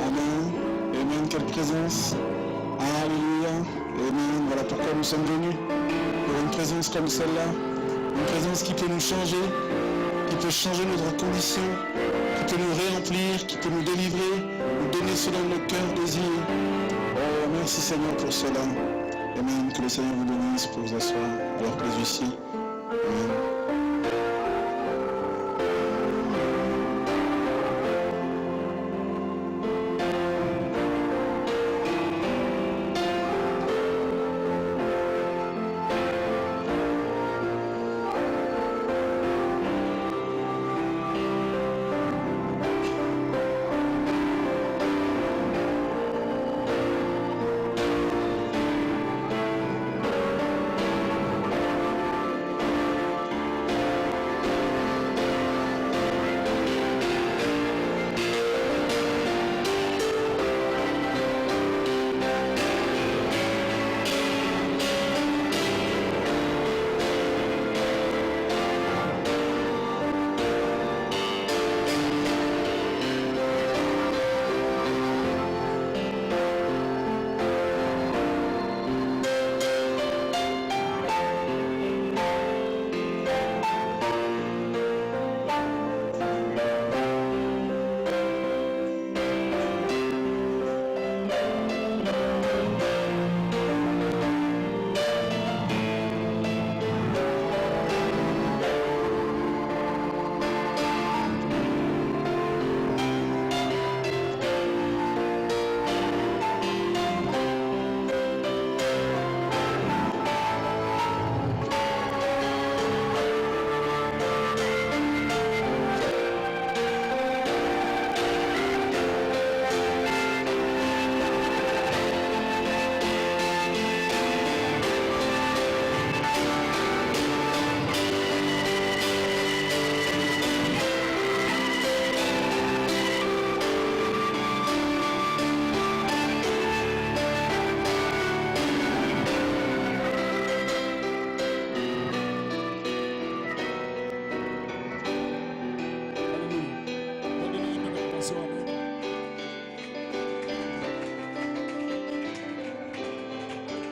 Amen. Amen. Quelle présence. Alléluia. Amen. Voilà pourquoi nous sommes venus. Pour une présence comme celle-là. Une présence qui peut nous changer. Qui peut changer notre condition. Qui peut nous réemplir. Qui peut nous délivrer. Nous donner ce dont notre cœur désire. Oh, merci Seigneur pour cela. Amen. Que le Seigneur vous bénisse pour vous asseoir alors que les ici. Amen.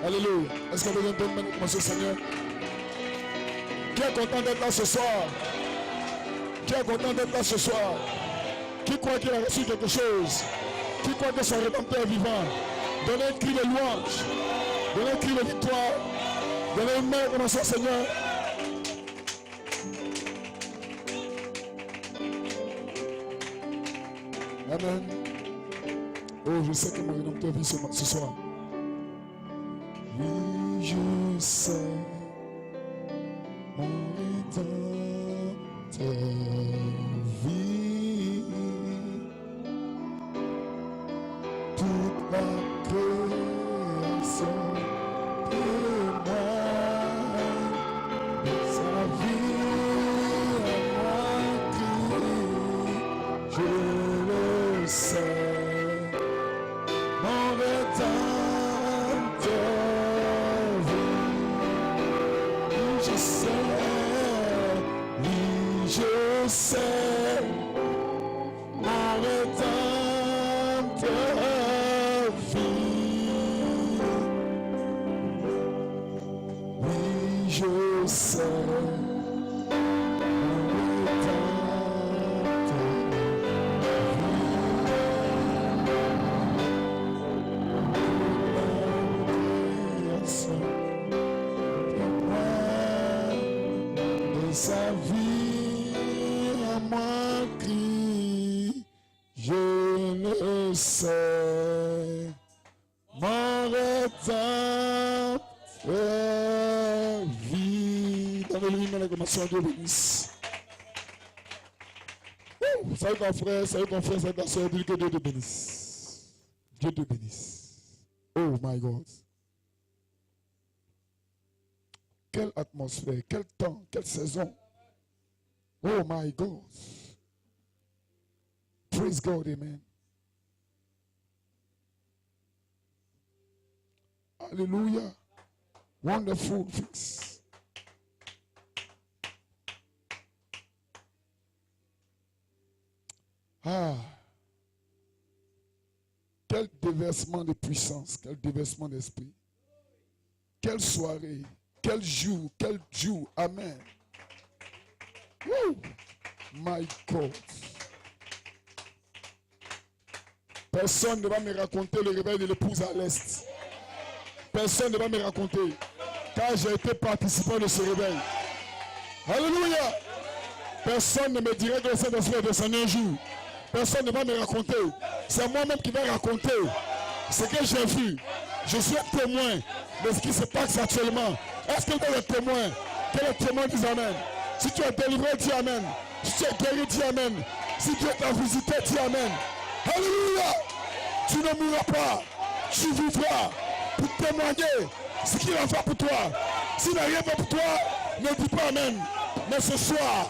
Alléluia. Est-ce qu'on peut donner une bonne commencer, Seigneur? Qui est content d'être là ce soir? Qui est content d'être là ce soir? Qui croit qu'il a reçu quelque chose? Qui croit que son Rédempteur est vivant? Donnez un cri de louange. Donnez un cri de victoire. Donnez une main comme ça, Seigneur. Amen. Oh, je sais que mon Rédempteur vit ce soir. Oui, je sais, mon Rédempteur vit. Toute la création témoigne sa vie à moi qui, je le sais, mon Rédempteur. Je sais, mon Rédempteur vit. Oui, je sais, mon Rédempteur vit. De sa vie à moi qui, je le sais, mon Rédempteur vit. Dans le nom de l'acclamation, Dieu bénisse. Salut ton frère, salut ta soeur, dis que Dieu te bénisse. Dieu te bénisse. Oh my God. Quelle atmosphère, quel temps, quelle saison. Oh my God. Praise God, amen. Hallelujah. Wonderful things. Ah. Quel déversement de puissance, quel déversement d'esprit. Quelle soirée, quel jour. Amen. Woo. My God. Personne ne va me raconter le réveil de l'épouse à l'Est. Personne ne va me raconter. Car j'ai été participant de ce réveil. Alléluia. Personne ne me dira que le Saint-Esprit est descendu un jour. Personne ne va me raconter. C'est moi-même qui vais raconter ce que j'ai vu. Je suis un témoin de ce qui se passe actuellement. Est-ce que vous êtes témoin? Que les témoins disent Amen. Si tu es délivré, dis Amen. Si tu es guéri, dis Amen. Si Dieu t'a visité, dis Amen. Alléluia. Tu ne mourras pas. Tu vivras pour témoigner ce qu'il a fait pour toi. S'il n'a rien fait pour toi, ne dis pas Amen. Mais ce soir,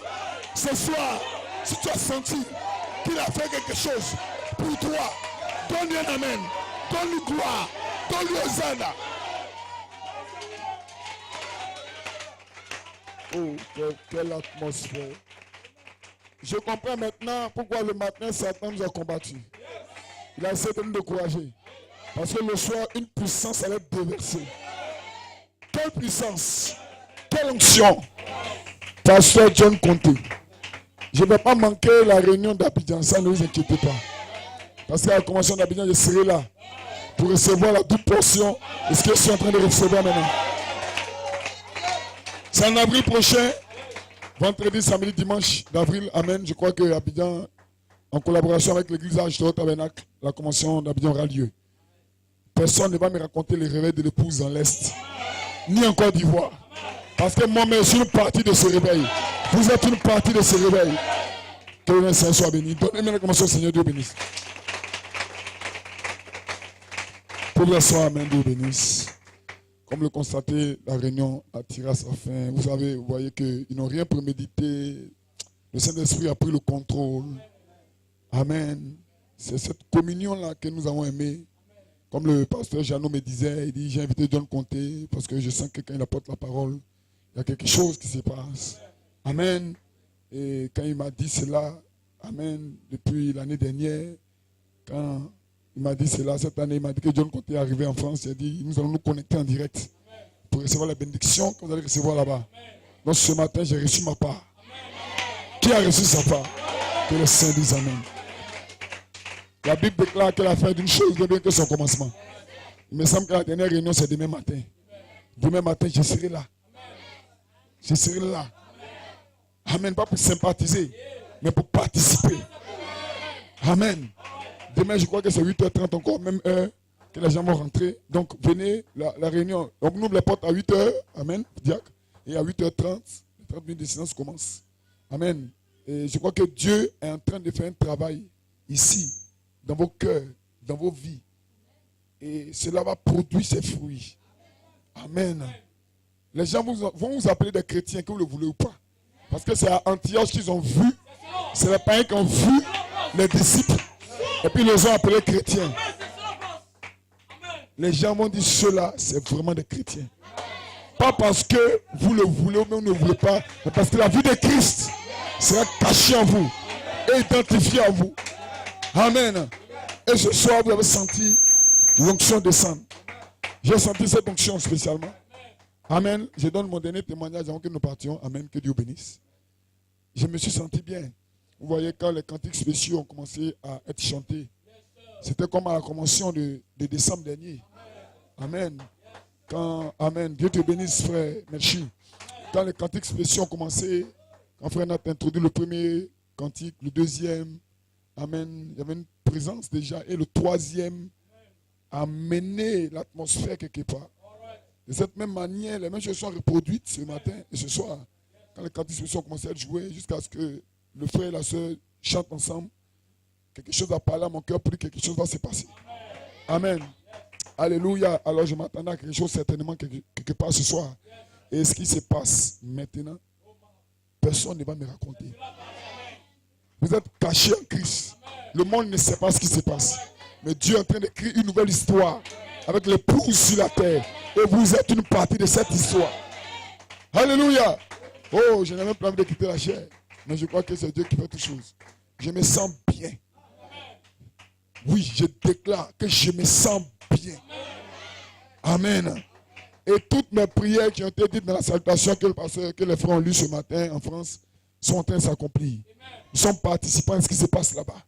si tu as senti qu'il a fait quelque chose pour toi, donne-lui un Amen. Donne-lui gloire. Donne-lui Hosanna. Oh, quelle atmosphère. Je comprends maintenant pourquoi le matin Satan nous a combattus. Il a essayé de nous décourager. Parce que le soir, une puissance allait déverser. Quelle puissance, quelle onction. Pasteur John Conté. Je ne vais pas manquer la réunion d'Abidjan, ça ne vous inquiétez pas. Parce qu'à la convention d'Abidjan, je serai là pour recevoir la double portion de ce que je suis en train de recevoir maintenant. C'est en avril prochain, vendredi, samedi, dimanche d'avril, amen. Je crois que Abidjan, en collaboration avec l'église H2 Tabernacle, la convention d'Abidjan aura lieu. Personne ne va me raconter les réveils de l'épouse dans l'Est, ni en Côte d'Ivoire. Parce que moi-même, je suis une partie de ce réveil. Vous êtes une partie de ce réveil. Que le Seigneur soit béni. Donnez-moi la commence au Seigneur, Dieu bénisse. Pour le soir, amen, Dieu bénisse. Comme le constaté, la réunion a tiré à sa fin. Vous savez, vous voyez qu'ils n'ont rien prémédité. Le Saint-Esprit a pris le contrôle. Amen. C'est cette communion-là que nous avons aimée. Comme le pasteur Jeannot me disait, il dit, j'ai invité John Conté parce que je sens que quand il apporte la parole, il y a quelque chose qui se passe. Amen. Et quand il m'a dit cela, amen, depuis l'année dernière, quand il m'a dit cela, cette année, il m'a dit que John Conté est arrivé en France, il a dit, nous allons nous connecter en direct pour recevoir la bénédiction que vous allez recevoir là-bas. Donc ce matin, j'ai reçu ma part. Qui a reçu sa part? Que le Saint dise Amen. La Bible déclare que la fin d'une chose n'est bien que son commencement. Il me semble que la dernière réunion, c'est demain matin. Demain matin, je serai là. Je serai là. Amen. Pas pour sympathiser, mais pour participer. Amen. Demain, je crois que c'est 8h30 encore, même heure que les gens vont rentrer. Donc, venez, la réunion. On ouvre les portes à 8h. Amen. Diacre. Et à 8h30, les 30 minutes de silence commencent. Amen. Et je crois que Dieu est en train de faire un travail ici, dans vos cœurs, dans vos vies. Et cela va produire ses fruits. Amen. Les gens vont vous appeler des chrétiens, que vous le voulez ou pas. Parce que c'est à Antioche qu'ils ont vu. C'est les païens qui ont vu les disciples. Et puis ils les ont appelés chrétiens. Les gens vont dire cela, c'est vraiment des chrétiens. Pas parce que vous le voulez ou même ne le voulez pas, mais parce que la vie de Christ sera cachée en vous et identifiée en vous. Amen. Et ce soir, vous avez senti l'onction descendre. J'ai senti cette onction spécialement. Amen. Je donne mon dernier témoignage avant que nous partions. Amen. Que Dieu bénisse. Je me suis senti bien. Vous voyez, quand les cantiques spéciaux ont commencé à être chantés, c'était comme à la convention de décembre dernier. Amen. Quand, amen. Dieu te bénisse, frère. Merci. Quand les cantiques spéciaux ont commencé, quand frère Nat a introduit le premier cantique, le deuxième, amen. Il y avait une présence déjà. Et le troisième a mené l'atmosphère quelque part. De cette même manière, les mêmes choses sont reproduites ce matin et ce soir. Quand les cantiques spéciaux ont commencé à être joués, jusqu'à ce que le frère et la soeur chantent ensemble, quelque chose a parlé à mon cœur pour dire que quelque chose va se passer. Amen. Alléluia. Alors je m'attendais à quelque chose certainement quelque part ce soir. Et ce qui se passe maintenant, personne ne va me raconter. Vous êtes cachés en Christ. Le monde ne sait pas ce qui se passe. Mais Dieu est en train d'écrire une nouvelle histoire avec les pouces sur la terre. Et vous êtes une partie de cette histoire. Alléluia. Oh, je n'ai même pas envie de quitter la chair. Mais je crois que c'est Dieu qui fait toutes choses. Je me sens bien. Oui, je déclare que je me sens bien. Amen. Et toutes mes prières qui ont été dites dans la salutation que les frères ont lu ce matin en France sont en train de s'accomplir. Nous sommes participants à ce qui se passe là-bas.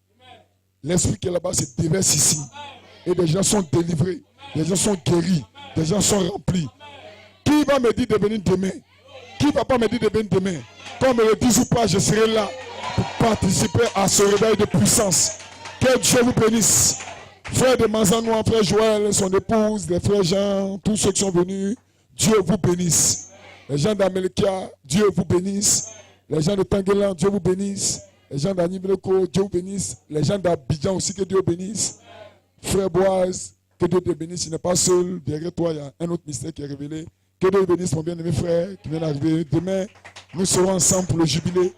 L'esprit qui est là-bas se déverse ici. Et des gens sont délivrés. Des gens sont guéris. Des gens sont remplis. Qui va me dire de venir demain? Qui va pas me dire de venir demain? Qu'on me le dise ou pas, je serai là pour participer à ce réveil de puissance. Que Dieu vous bénisse. Frère de Manzanois, frère Joël, son épouse, les frères Jean, tous ceux qui sont venus, Dieu vous bénisse. Les gens d'Amelkia, Dieu vous bénisse. Les gens de Tanguelan, Dieu vous bénisse. Les gens d'Anibreko, Dieu vous bénisse. Les gens d'Abidjan aussi, que Dieu bénisse. Frère Boaz, que Dieu te bénisse. Il n'est pas seul. Derrière toi, il y a un autre mystère qui est révélé. Que Dieu bénisse mon bien-aimé frère qui vient d'arriver. Demain, nous serons ensemble pour le jubilé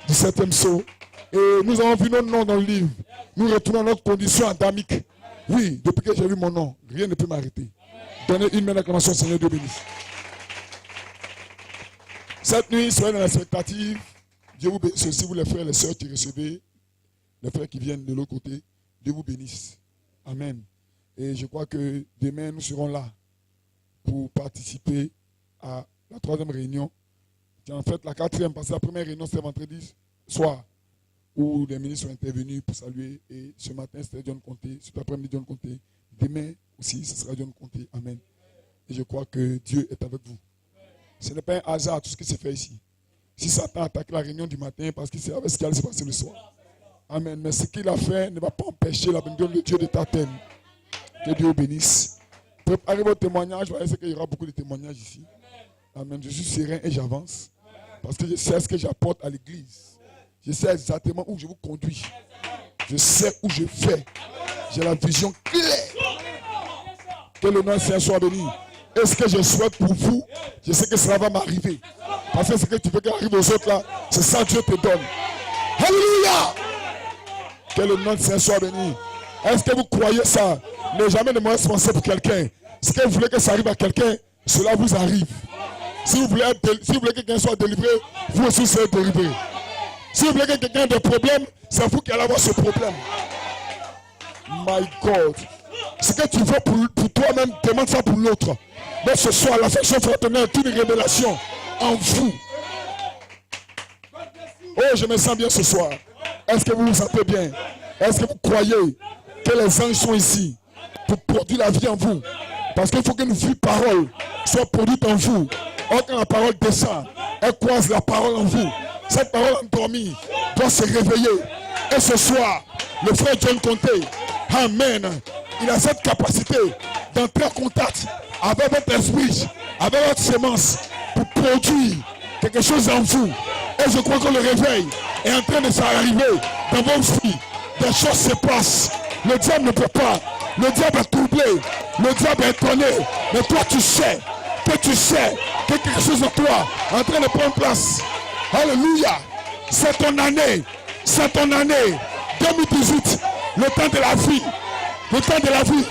du 7e saut. Et nous avons vu nos noms dans le livre. Nous retournons à notre condition adamique. Oui, depuis que j'ai vu mon nom, rien ne peut m'arrêter. Donnez une main d'acclamation, Seigneur, Dieu bénisse. Cette nuit, soyez dans l'expectative. Dieu vous bénisse aussi, vous les frères et les sœurs qui recevez, les frères qui viennent de l'autre côté. Dieu vous bénisse. Amen. Et je crois que demain, nous serons là pour participer à la 3e réunion. C'est en fait la 4e, parce que la première réunion, c'est vendredi soir, où les ministres sont intervenus pour saluer. Et ce matin, c'était John Conté. Cet après-midi, John Conté. Demain aussi, ce sera John Conté. Amen. Et je crois que Dieu est avec vous. Ce n'est pas un hasard tout ce qui s'est fait ici. Si Satan attaque la réunion du matin, parce qu'il savait ce qui allait se passer le soir. Amen. Mais ce qu'il a fait ne va pas empêcher la bénédiction de Dieu de t'atteindre. Que Dieu bénisse. Préparez vos témoignages. Je sais qu'il y aura beaucoup de témoignages ici. Amen. Je suis serein et j'avance. Parce que je sais ce que j'apporte à l'église. Je sais exactement où je vous conduis. Je sais où je vais. J'ai la vision claire. Que le nom du Seigneur soit béni. Et ce que je souhaite pour vous, je sais que cela va m'arriver. Parce que ce que tu veux qu'il arrive aux autres là, c'est ça que Dieu te donne. Alléluia! Que le nom du Seigneur soit béni. Est-ce que vous croyez ça? Ne jamais de mauvaise pensée pour quelqu'un. Si vous voulez que ça arrive à quelqu'un, cela vous arrive. Si vous voulez que quelqu'un soit délivré, vous aussi serez délivré. Si vous voulez que quelqu'un ait des problèmes, c'est vous qui allez avoir ce problème. My God. Ce que tu veux pour toi-même, demande ça pour l'autre. Mais ce soir, l'affection fraternelle est une révélation en vous. Oh, je me sens bien ce soir. Est-ce que vous vous sentez bien? Est-ce que vous croyez que les anges sont ici pour produire la vie en vous? Parce qu'il faut qu'une vie parole soit produite en vous. Or, quand la parole descend, elle croise la parole en vous. Cette parole endormie doit se réveiller. Et ce soir, le frère John Conté, amen, il a cette capacité d'entrer en contact avec votre esprit, avec votre semence, pour produire quelque chose en vous. Et je crois que le réveil est en train de s'arriver dans vos vies. Des choses se passent. Le diable ne peut pas. Le diable est troublé. Le diable est étonné. Mais toi, tu sais que quelque chose en toi est en train de prendre place. Alléluia. C'est ton année. C'est ton année. 2018. Le temps de la vie. Le temps de la vie.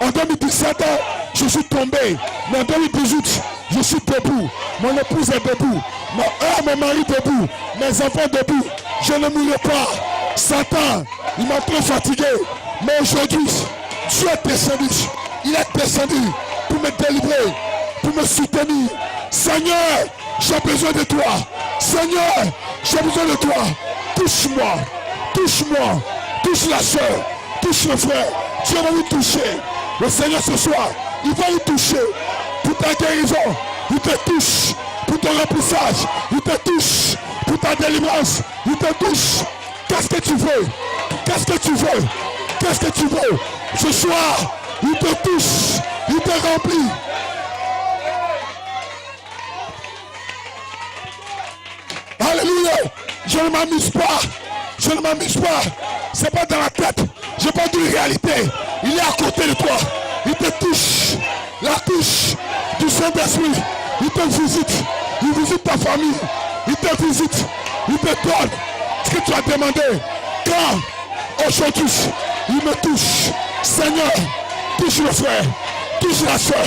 En 2017, je suis tombé. Mais en 2018, je suis debout. Mon épouse est debout. Mon mari debout. Mes enfants debout. Je ne mourrai pas. Satan, il m'a trop fatigué. Mais aujourd'hui, Dieu est descendu. Il est descendu pour me délivrer, pour me soutenir. Seigneur, j'ai besoin de toi. Seigneur, j'ai besoin de toi. Touche-moi. Touche-moi. Touche la soeur. Touche le frère. Dieu va vous toucher. Le Seigneur ce soir, il va vous toucher. Pour ta guérison, il te touche. Pour ton remplissage, il te touche. Pour ta délivrance, il te touche. Qu'est-ce que tu veux? Qu'est-ce que tu veux? Qu'est-ce que tu veux? Ce soir, il te touche. Il te remplit. Alléluia. Je ne m'amuse pas. Je ne m'amuse pas. C'est pas dans la tête. Je parle d'une réalité. Il est à côté de toi. Il te touche. La touche du Saint-Esprit. Il te visite. Il visite ta famille. Il te visite. Il te donne ce que tu as demandé. Quand Aujourd'hui, il me touche. Seigneur, touche le frère, touche la soeur.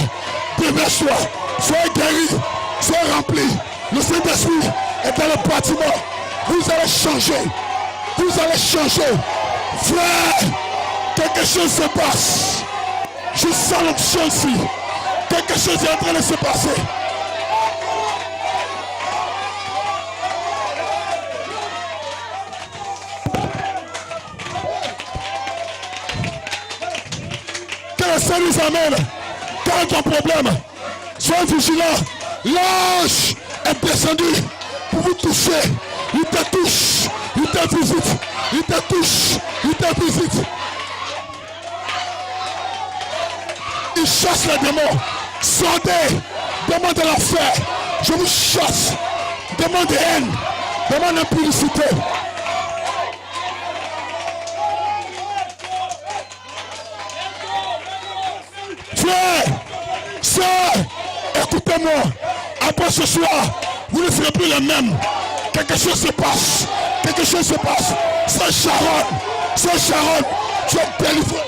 Déverse-toi. Soyez guéris, soyez remplis. Le Saint-Esprit est dans le bâtiment. Vous allez changer. Vous allez changer. Frère, quelque chose se passe. Je sens l'option ici. Quelque chose est en train de se passer. Que le Seigneur nous amène. Quel est ton problème? Sois vigilant. L'ange est descendu pour vous toucher. Il te touche. Il te visite. Il te touche. Il te visite. Il chasse les démons. Sortez. Démons de l'enfer. Je vous chasse. Démons de haine. Démons d'impudicité. Frère, sœur, écoutez-moi. Après ce soir, vous ne serez plus les mêmes. Quelque chose se passe. Quelque chose se passe. C'est Sharon. C'est Sharon. Tu es délivré.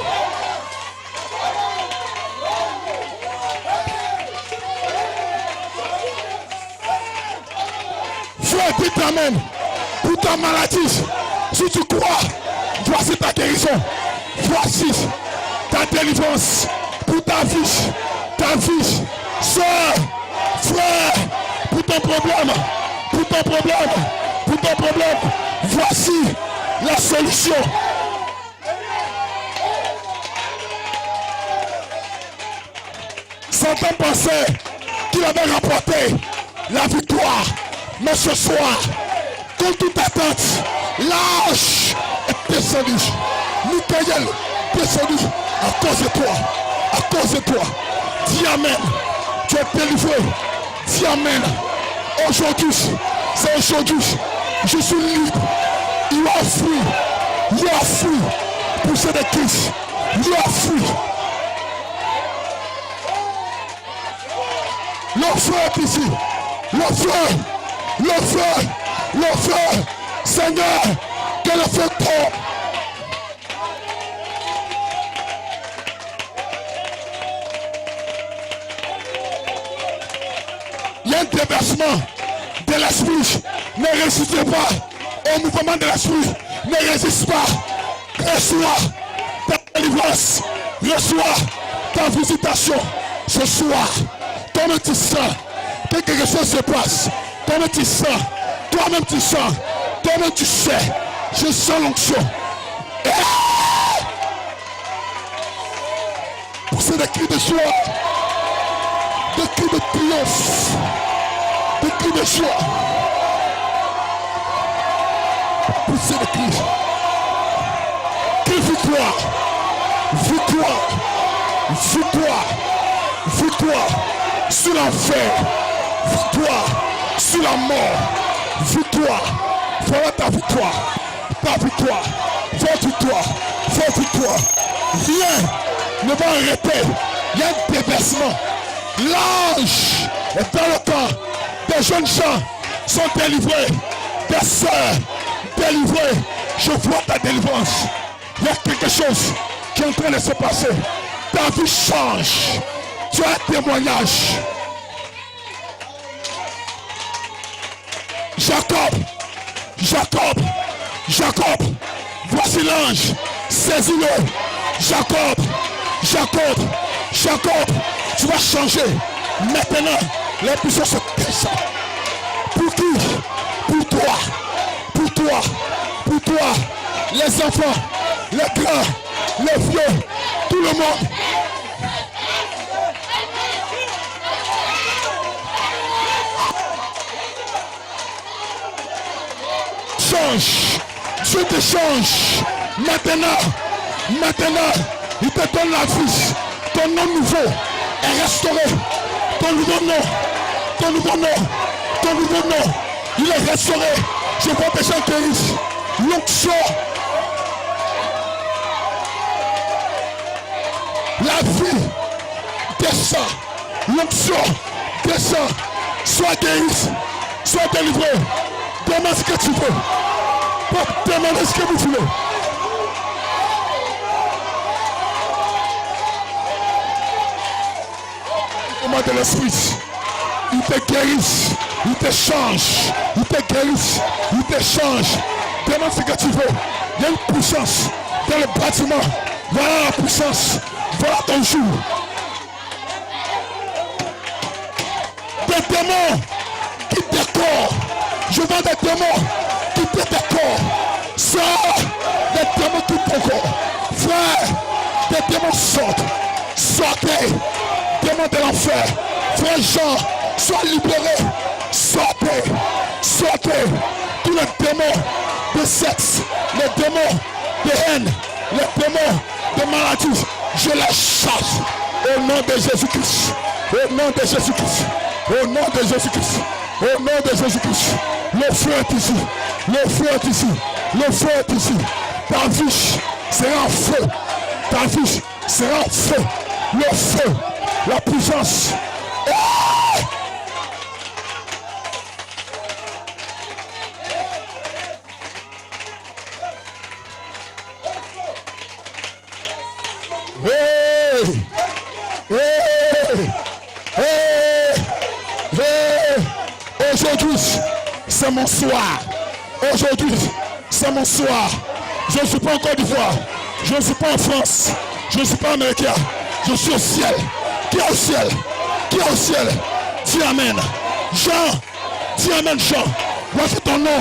Frère, dis amen. Pour ta maladie, si tu crois, voici ta guérison. Voici ta délivrance. Pour ta vie, soeur, frère, pour ton problème, voici la solution. Satan pensait qu'il avait remporté la victoire, mais ce soir, contre toute attente, l'ange est descendu. Michael descendu à cause de toi. À cause de toi, dis amen. Tu es délivré. Dis amen. Aujourd'hui, c'est aujourd'hui. Je suis libre. You are free. You are free. Poussez des Christ. You are free. Le feu est ici. Le feu. Le feu. Le feu. Seigneur, que le feu tombe. Il y a un déversement de l'esprit. Ne résistez pas au mouvement de l'esprit. Ne résiste pas. Reçois ta délivrance. Reçois ta visitation. Ce soir, toi-même tu sens que quelque chose se passe. Toi-même tu sens. Toi-même tu sens. Toi-même tu sais. Je sens l'onction. Poussez des cris de joie. Des cris de triomphe. Des cris de joie. Poussez des cris. Quelle victoire. Victoire. Victoire. Victoire sur l'enfer. Victoire sur la mort. Victoire. Voilà ta victoire. Ta victoire. Ta victoire. Ta victoire. Rien ne va arrêter. Il y a un déversement. L'ange est dans le camp. Des jeunes gens sont délivrés. Des sœurs délivrées. Je vois ta délivrance. Il y a quelque chose qui est en train de se passer. Ta vie change. Tu as un témoignage. Jacob. Jacob. Jacob. Voici l'ange. Saisis-le. Jacob. Jacob. Jacob. Tu vas changer. Maintenant, les puissants se descendent. Pour qui? Pour toi. Pour toi. Pour toi. Les enfants. Les grands. Les vieux. Tout le monde. Change. Dieu te change. Maintenant, il te donne la vie. Ton nom nouveau est restauré. Ton nouveau nom, il est restauré. Je vois des gens guéris. L'onction. La vie descend. L'onction descend. Sois guéri. Sois délivré. Demande ce que tu veux. Demande ce que vous voulez. mouvement de l'esprit. Il te guérisse, il te change, il te guérisse, il te change. Demande ce que tu veux. Il y a une puissance dans le bâtiment. Voilà la puissance. Voilà ton jour. Des démons qui décorent. Je vois des démons qui te décorent. Sors des démons qui te décorent. Frère, des démons sortent. Sortez. Démons de l'enfer. Frère Jean, sois libéré. Sortez. Sortez. Tous les démons de sexe, les démons de haine, les démons de maladie, je les chasse au nom de Jésus-Christ. Au nom de Jésus-Christ. Au nom de Jésus-Christ. Au nom de Jésus-Christ. Le feu est ici. Le feu est ici. Le feu est ici. Ta vie sera en feu. Ta vie sera en feu. Le feu. La puissance. Hey! Hey! Hey! Hey! Aujourd'hui, c'est mon soir. Aujourd'hui, c'est mon soir. Je ne suis pas en Côte d'Ivoire. Je ne suis pas en France. Je ne suis pas américain. Je suis au ciel. Qui est au ciel? Qui est au ciel? Dis amen. Jean, dis amen Jean. Voici ton nom.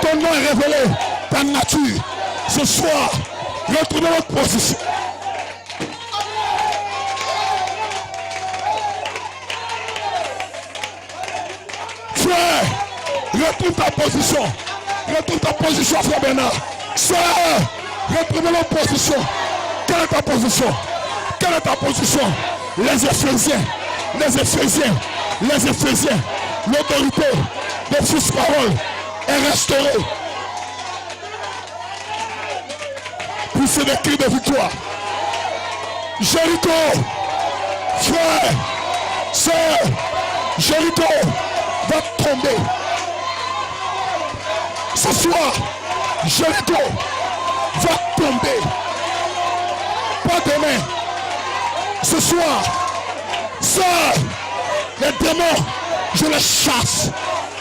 Ton nom est révélé. Ta nature. Ce soir, retrouvez votre position. Retrouve ta position. Retrouve ta position, frère Bernard. Sœur, retrouvez la position. Quelle est ta position? Quelle est ta position? Les Éphésiens, les Éphésiens, les Éphésiens. L'autorité des fils paroles est restaurée. Puis c'est des cris de victoire. Jéricho, frère, sœur, Jéricho va tomber. Ce soir, Jéricho va tomber. Pas demain. Ce soir, sœur, les démons, je les chasse.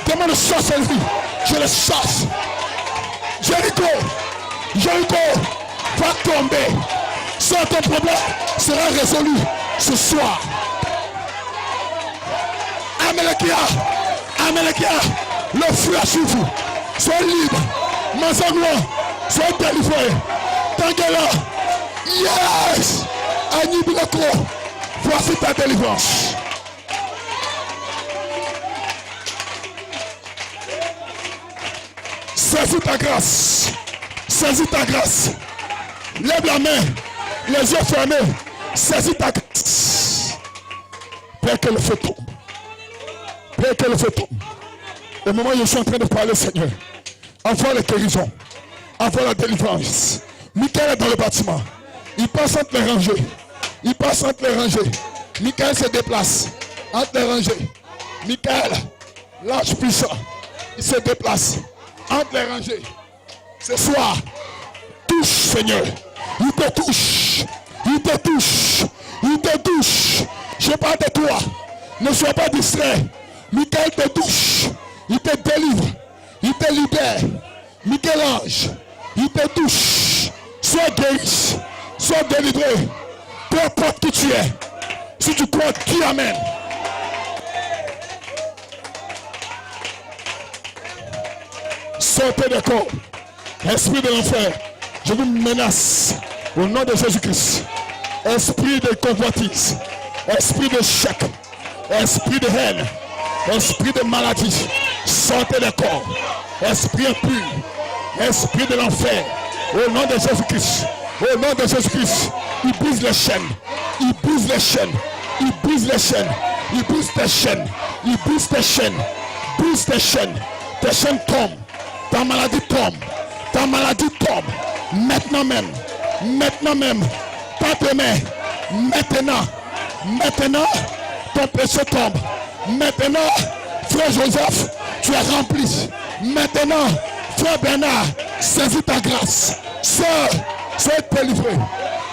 Démons de sorcellerie, je les chasse. Jéricho, Jéricho va tomber. Sœur, ton problème sera résolu ce soir. Amélékia, Amélékia, le feu est sur vous. Soyez libre. Mazagouan, soyez délivré. Tangela, yes. Anibilako, voici ta délivrance. Saisis ta grâce. Saisis ta grâce. Lève la main, les yeux fermés. Saisis ta grâce. Père, que le feu tombe. Père, que le feu tombe. Au moment où je suis en train de parler, Seigneur, envoie la guérison, envoie la délivrance. Michael est dans le bâtiment. Il passe entre les rangées. Il passe entre les rangées. Michael se déplace entre les rangées. Michael, l'ange puissant, il se déplace entre les rangées. Ce soir, touche, Seigneur. Il te touche. Il te touche. Il te touche. Je parle de toi. Ne sois pas distrait. Michael te touche. Il te délivre. Il te libère. Michel-Ange, il te touche. Sois guéri. Sois délivré. Peu importe qui tu es. Si tu crois, dis amen. Sortez de corps. Esprit de l'enfer, je vous menace au nom de Jésus-Christ. Esprit de convoitise, esprit de chèque, esprit de haine, esprit de maladie, sortez de corps. Esprit impur, esprit de l'enfer, au nom de Jésus-Christ. Au nom de Jésus-Christ, il brise les chaînes, il brise les chaînes, il brise les chaînes, il brise tes chaînes, il brise tes chaînes, brise tes chaînes tombent, ta maladie tombe. Ta maladie tombe. Maintenant même, pas demain, maintenant, ton péché tombe. Maintenant, frère Joseph, tu es rempli. Maintenant, frère Bernard, saisis ta grâce. Sœur, sois délivré.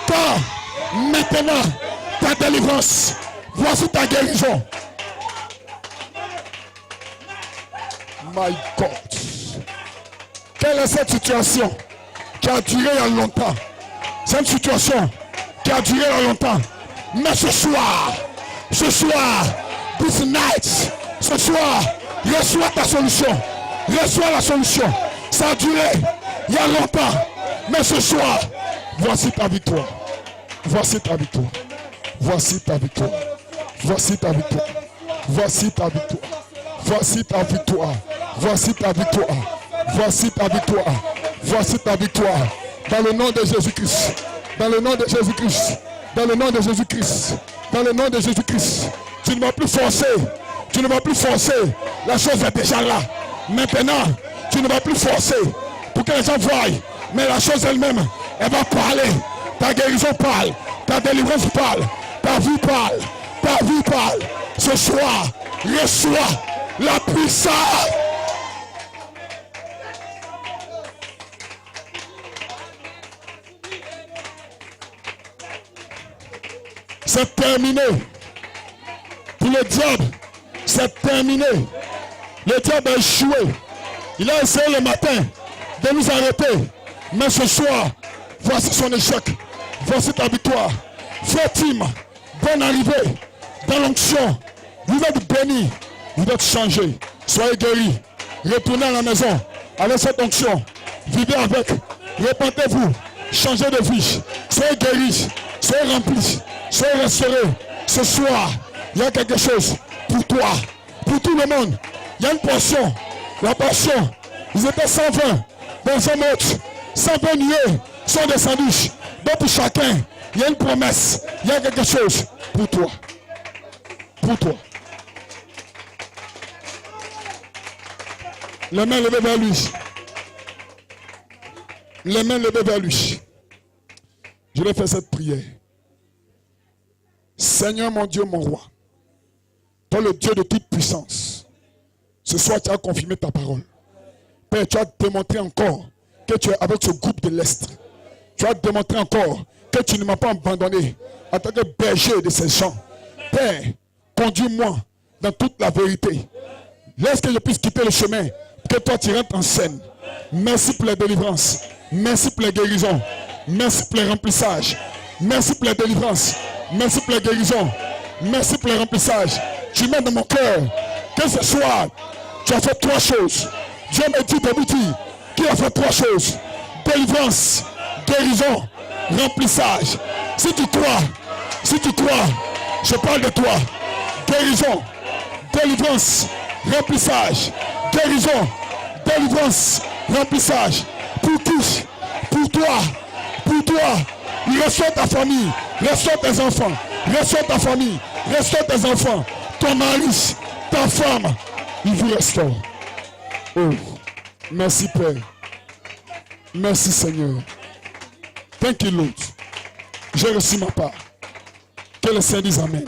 Quand, maintenant, ta délivrance, Voici ta guérison. My God. Quelle est cette situation qui a duré il y a longtemps? C'est une situation qui a duré il y a longtemps. Mais ce soir, this night, ce soir, reçois ta solution. Reçois la solution. Ça a duré il y a longtemps. Mais ce soir, voici ta victoire. Voici ta victoire. Voici ta victoire. Voici ta victoire. Voici ta victoire. Voici ta victoire. Voici ta victoire. Voici ta victoire. Voici ta victoire. Dans le nom de Jésus-Christ. Dans le nom de Jésus-Christ. Dans le nom de Jésus-Christ. Dans le nom de Jésus-Christ. Tu ne vas plus forcer. Tu ne vas plus forcer. La chose est déjà là. Maintenant, tu ne vas plus forcer pour que les gens voient. Mais la chose elle-même, elle va parler. Ta guérison parle. Ta délivrance parle. Ta vie parle. Ta vie parle. Ce soir, reçois la puissance. C'est terminé. Pour le diable, c'est terminé. Le diable a échoué. Il a essayé le matin de nous arrêter. Mais ce soir, voici son échec. Voici ta victoire. Frère Tim, bonne arrivée dans l'onction. Vous êtes bénis. Vous êtes changés. Soyez guéris. Retournez à la maison avec cette onction. Vivez avec. Répentez-vous. Changez de vie. Soyez guéris. Soyez remplis. Soyez restaurés. Ce soir, il y a quelque chose pour toi. Pour tout le monde. Il y a une portion. La portion. Ils étaient 120 dans un mode. 120 nuées sont descendus. Donc pour chacun, il y a une promesse. Il y a quelque chose pour toi. Pour toi. Les mains levées vers lui. Les mains levées vers lui. Je vais faire cette prière. Seigneur mon Dieu, mon roi. Toi le Dieu de toute puissance. Ce soir tu as confirmé ta parole. Père, tu as démontré encore que tu es avec ce groupe de l'Est. Tu as démontré encore que tu ne m'as pas abandonné en tant que berger de ces gens. Père, conduis-moi dans toute la vérité. Laisse que je puisse quitter le chemin, que toi tu rentres en scène. Merci pour la délivrance. Merci pour la guérison. Merci pour le remplissage. Merci pour la délivrance. Merci pour la guérison. Merci pour le remplissage. Tu mets dans mon cœur que ce soir, tu as fait trois choses. Dieu me dit d'habitude qu'il a fait trois choses. Délivrance, guérison, remplissage. Si tu crois, je parle de toi. Guérison, délivrance, remplissage. Guérison, délivrance, remplissage. Pour qui? Pour toi. Pour toi. Restaure ta famille. Restaure tes enfants. Restaure ta famille. Restaure tes enfants. Ton mari, ta femme. Il vous restaure. Oh, merci Père. Merci Seigneur. Thank you Lord. J'ai reçu ma part. Que le Seigneur dise Amen.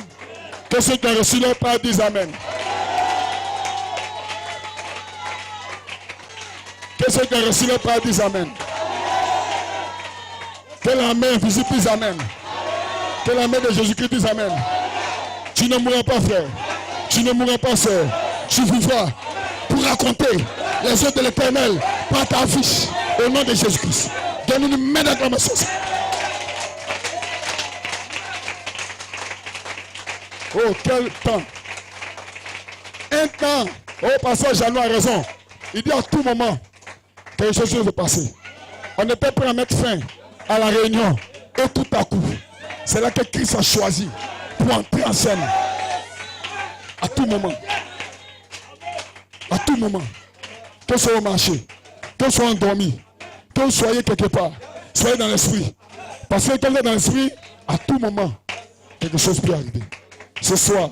Que ceux qui ont reçu leur part disent Amen. Que ceux qui ont reçu leur part disent Amen. Que la main visible dise Amen. Que la main de Jésus-Christ dise Amen. Tu ne mourras pas frère. Tu ne mourras pas sœur. Tu vivras pour raconter les œuvres de l'Éternel par ta vie. Au nom de Jésus-Christ. Donne-nous une main d'acclamation. Oh, quel temps. Un temps. Oh, pasteur Jeannot a raison. Il dit à tout moment quelque chose va passer. On était prêt à mettre fin à la réunion. Et tout à coup, c'est là que Christ a choisi pour entrer en scène. À tout moment. À tout moment. Que ce soit au marché, que ce soit endormi, que vous soyez quelque part, soyez dans l'esprit. Parce que quand vous êtes dans l'esprit, à tout moment, quelque chose peut arriver. Ce soir,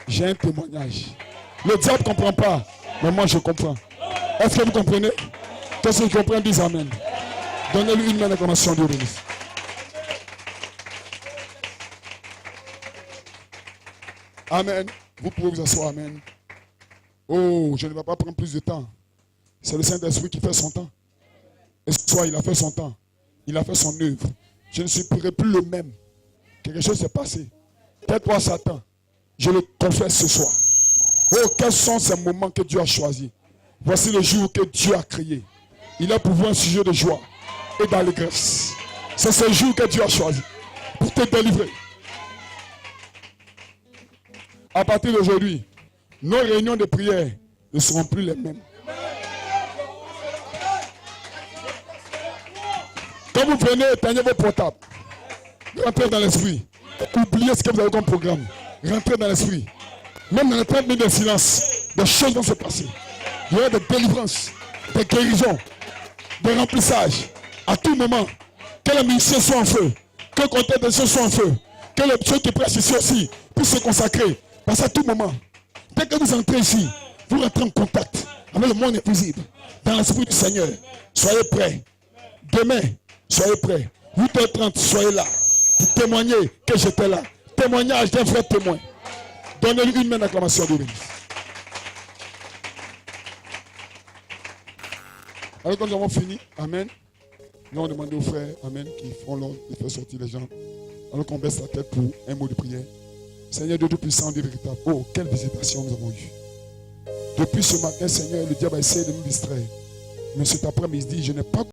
j'ai un témoignage. Le diable ne comprend pas, mais moi je comprends. Est-ce que vous comprenez? Que ceux qui comprennent disent Amen. Donnez-lui une main d'acclamation de remise. Amen. Vous pouvez vous asseoir. Amen. Oh, je ne vais pas prendre plus de temps. C'est le Saint-Esprit qui fait son temps. Et ce soir, il a fait son temps. Il a fait son œuvre. Je ne serai plus le même. Quelque chose s'est passé. Tais-toi, Satan. Je le confesse ce soir. Oh, quels sont ces moments que Dieu a choisis? Voici le jour que Dieu a créé. Il a pour vous un sujet de joie et d'allégresse. C'est ce jour que Dieu a choisi pour te délivrer. À partir d'aujourd'hui, nos réunions de prière ne seront plus les mêmes. Quand vous venez éteindre vos portables, rentrez dans l'esprit. Oubliez ce que vous avez comme programme. Rentrez dans l'esprit. Même dans les 30 minutes de silence, des choses vont se passer. Il y aura des délivrances, des guérisons, des remplissages. À tout moment, que les musiciens soient en feu, que le compteur de soit en feu, que les ceux qui prêchent ici aussi puissent se consacrer. Parce qu'à tout moment, dès que vous entrez ici, vous rentrez en contact avec le monde invisible, dans l'esprit du Seigneur. Soyez prêts. Demain, soyez prêts. 8h30, soyez là. Pour témoigner que j'étais là. Témoignage d'un vrai témoin. Donnez-lui une main d'acclamation de l'église. Alors quand nous avons fini, amen, nous allons demander aux frères, amen, qui feront l'ordre de faire sortir les gens. Alors qu'on baisse la tête pour un mot de prière. Seigneur Dieu Tout-Puissant, Dieu véritable. Oh, quelle visitation nous avons eue. Depuis ce matin, Seigneur, le diable a essayé de nous distraire. Mais cet après-midi, je n'ai pas